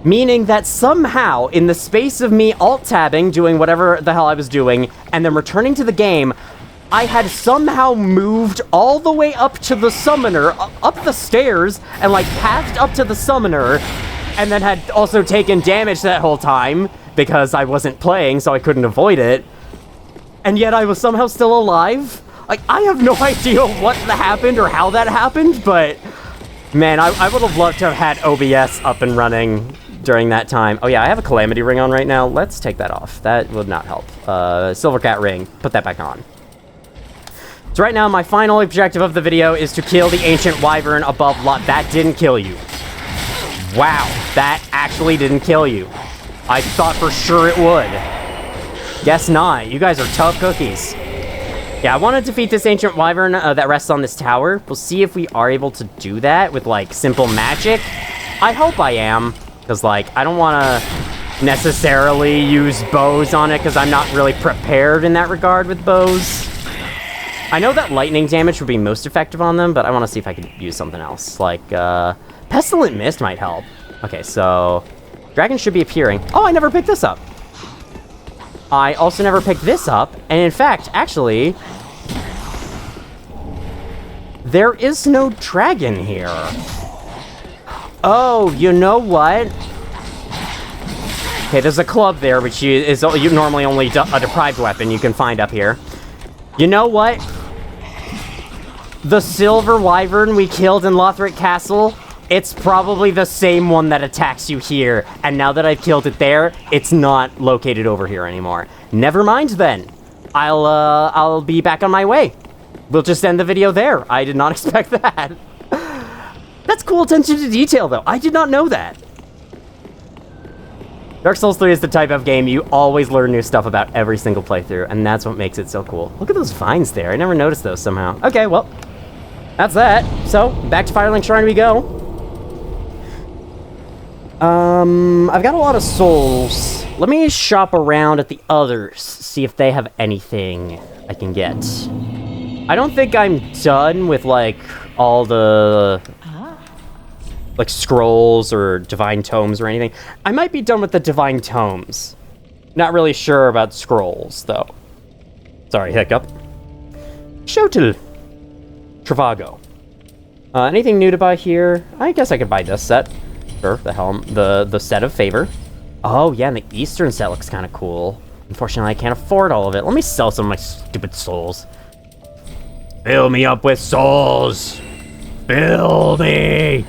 Meaning that somehow, in the space of me alt-tabbing, doing whatever the hell I was doing, and then returning to the game, I had somehow moved all the way up to the summoner, up the stairs, and like passed up to the summoner, and then had also taken damage that whole time, because I wasn't playing, so I couldn't avoid it. And yet I was somehow still alive? Like, I have no idea what happened or how that happened, but... Man, I would have loved to have had OBS up and running during that time. Oh yeah, I have a Calamity ring on right now. Let's take that off. That would not help. Silver Cat ring. Put that back on. So right now, my final objective of the video is to kill the Ancient Wyvern above Lot. That didn't kill you. Wow, that actually didn't kill you. I thought for sure it would. Guess not. You guys are tough cookies. Yeah, I want to defeat this Ancient Wyvern that rests on this tower. We'll see if we are able to do that with, like, simple magic. I hope I am, because, like, I don't want to necessarily use bows on it, because I'm not really prepared in that regard with bows. I know that lightning damage would be most effective on them, but I want to see if I could use something else. Like, Pestilent Mist might help. Okay, so... Dragon should be appearing. Oh, I never picked this up. I also never picked this up, and in fact, actually, there is no dragon here. Oh, you know what? Okay, there's a club there, which is normally only a deprived weapon you can find up here. You know what? The silver wyvern we killed in Lothric Castle, it's probably the same one that attacks you here, and now that I've killed it there, it's not located over here anymore. Never mind then. I'll be back on my way. We'll just end the video there. I did not expect that. That's cool attention to detail, though. I did not know that. Dark Souls 3 is the type of game you always learn new stuff about every single playthrough, and that's what makes it so cool. Look at those vines there. I never noticed those somehow. Okay, well, that's that. So, back to Firelink Shrine we go. I've got a lot of souls. Let me shop around at the others, see if they have anything I can get. I don't think I'm done with, like, all the, like, scrolls or divine tomes or anything. I might be done with the divine tomes. Not really sure about scrolls, though. Sorry, hiccup. Shotel. Travago. Anything new to buy here? I guess I could buy this set. Sure, the helm, the set of favor. Oh yeah, and the Eastern set looks kind of cool. Unfortunately, I can't afford all of it. Let me sell some of my stupid souls. Fill me up with souls. Fill me.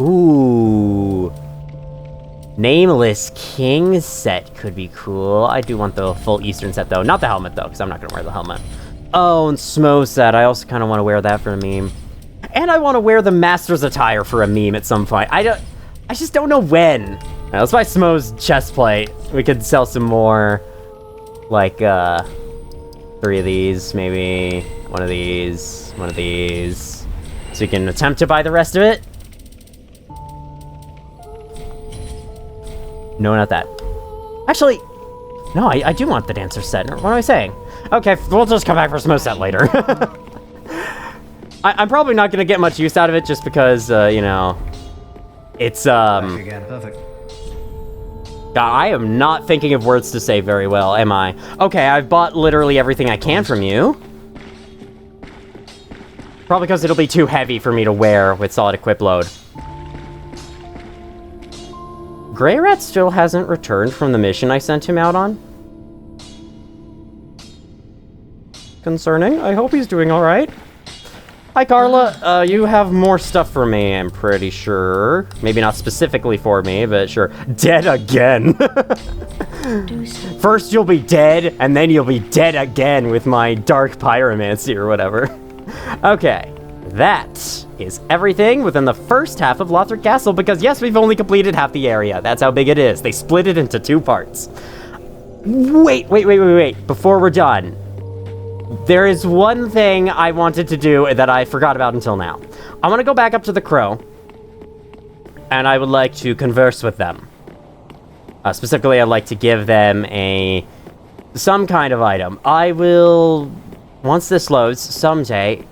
Ooh. Nameless King set could be cool. I do want the full Eastern set though. Not the helmet though, because I'm not gonna wear the helmet. Oh, and Smo set. I also kind of want to wear that for a meme. And I want to wear the Master's attire for a meme at some point. I just don't know when. Right, let's buy Smo's chest plate. We could sell some more, like, 3 of these, maybe. One of these. So we can attempt to buy the rest of it. No, not that. Actually, no, I do want the dancer set. What am I saying? Okay, we'll just come back for Smo set later. I'm probably not going to get much use out of it just because, you know, it's, Perfect. I am not thinking of words to say very well, am I? Okay, I've bought literally everything I can from you. Probably because it'll be too heavy for me to wear with solid equip load. Grey Rat still hasn't returned from the mission I sent him out on. Concerning. I hope he's doing all right. Hi, Carla. You have more stuff for me, I'm pretty sure. Maybe not specifically for me, but sure. Dead again. First you'll be dead, and then you'll be dead again with my Dark Pyromancy or whatever. Okay, that is everything within the first half of Lothric Castle, because yes, we've only completed half the area. That's how big it is. They split it into 2 parts. Wait. Before we're done. There is one thing I wanted to do that I forgot about until now. I want to go back up to the Crow, and I would like to converse with them. Specifically, I'd like to give them some kind of item. I will, once this loads, someday...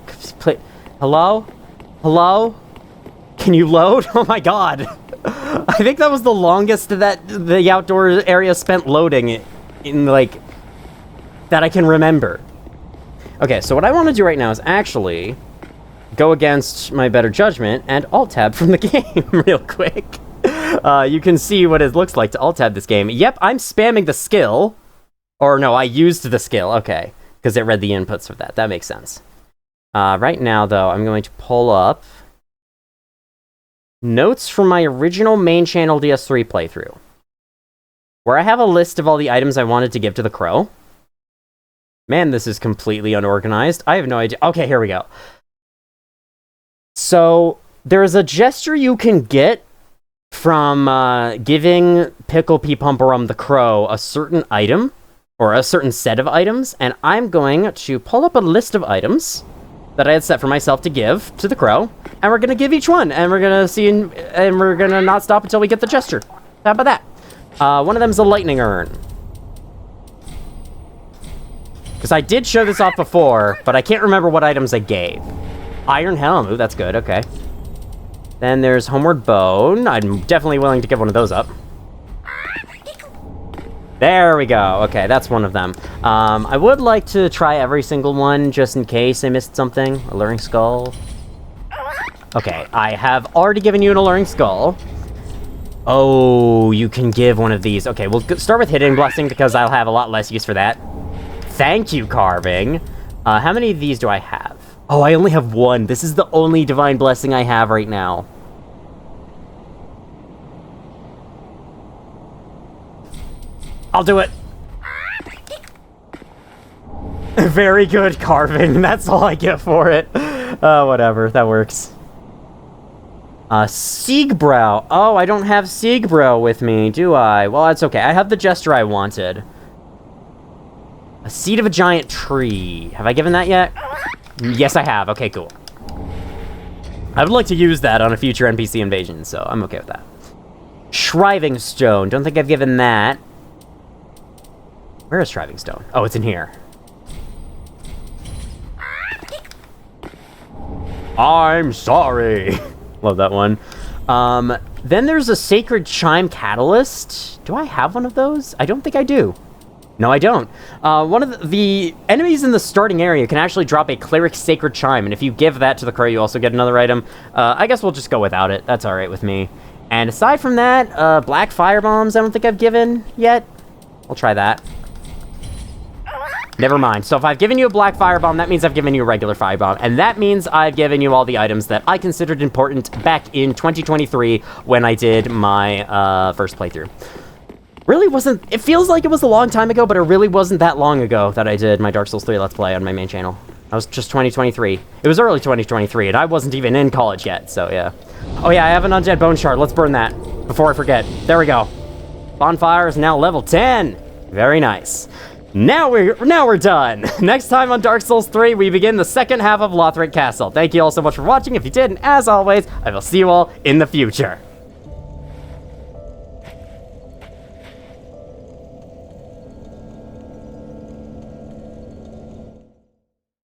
Hello? Hello? Can you load? Oh my god. I think that was the longest that the outdoor area spent loading in, like, that I can remember. Okay, so what I want to do right now is actually go against my better judgment and alt-tab from the game real quick. You can see what it looks like to alt-tab this game. Yep, I'm spamming the skill. Or no, I used the skill. Okay, because it read the inputs for that. That makes sense. Right now, though, I'm going to pull up notes from my original main channel DS3 playthrough, where I have a list of all the items I wanted to give to the crow. Man, this is completely unorganized. I have no idea. Okay, here we go. So, there is a gesture you can get from giving Pickle Pea Pumperum the crow a certain item, or a certain set of items, and I'm going to pull up a list of items that I had set for myself to give to the crow, and we're gonna give each one, and we're gonna see, and we're gonna not stop until we get the gesture. How about that? One of them is a lightning urn. Because I did show this off before, but I can't remember what items I gave. Iron Helm, ooh, that's good, okay. Then there's Homeward Bone. I'm definitely willing to give one of those up. There we go. Okay, that's one of them. I would like to try every single one, just in case I missed something. Alluring Skull. Okay, I have already given you an Alluring Skull. Oh, you can give one of these. Okay, we'll start with Hidden Blessing, because I'll have a lot less use for that. Thank you, Carving. How many of these do I have? Oh, I only have one. This is the only Divine Blessing I have right now. I'll do it. Very good, Carving. That's all I get for it. Whatever. That works. Siegbrow. Oh, I don't have Siegbrow with me, do I? Well, that's okay. I have the gesture I wanted. A Seed of a Giant Tree. Have I given that yet? Yes, I have. Okay, cool. I would like to use that on a future NPC invasion, so I'm okay with that. Shriving Stone. Don't think I've given that. Where is Shriving Stone? Oh, it's in here. I'm sorry. Love that one. Then there's a Sacred Chime Catalyst. Do I have one of those? I don't think I do. No, I don't. One of the enemies in the starting area can actually drop a Cleric Sacred Chime, and if you give that to the crow, you also get another item. I guess we'll just go without it. That's alright with me. And aside from that, Black Fire Bombs I don't think I've given yet. I'll try that. Never mind. So if I've given you a Black Firebomb, that means I've given you a regular Firebomb. And that means I've given you all the items that I considered important back in 2023 when I did my first playthrough. Really wasn't... It feels like it was a long time ago, but it really wasn't that long ago that I did my Dark Souls 3 Let's Play on my main channel. That was just 2023. It was early 2023, and I wasn't even in college yet, so yeah. Oh yeah, I have an Undead Bone Shard. Let's burn that before I forget. There we go. Bonfire is now level 10. Very nice. Now we're done. Next time on Dark Souls 3, we begin the second half of Lothric Castle. Thank you all so much for watching. If you did, and as always, I will see you all in the future.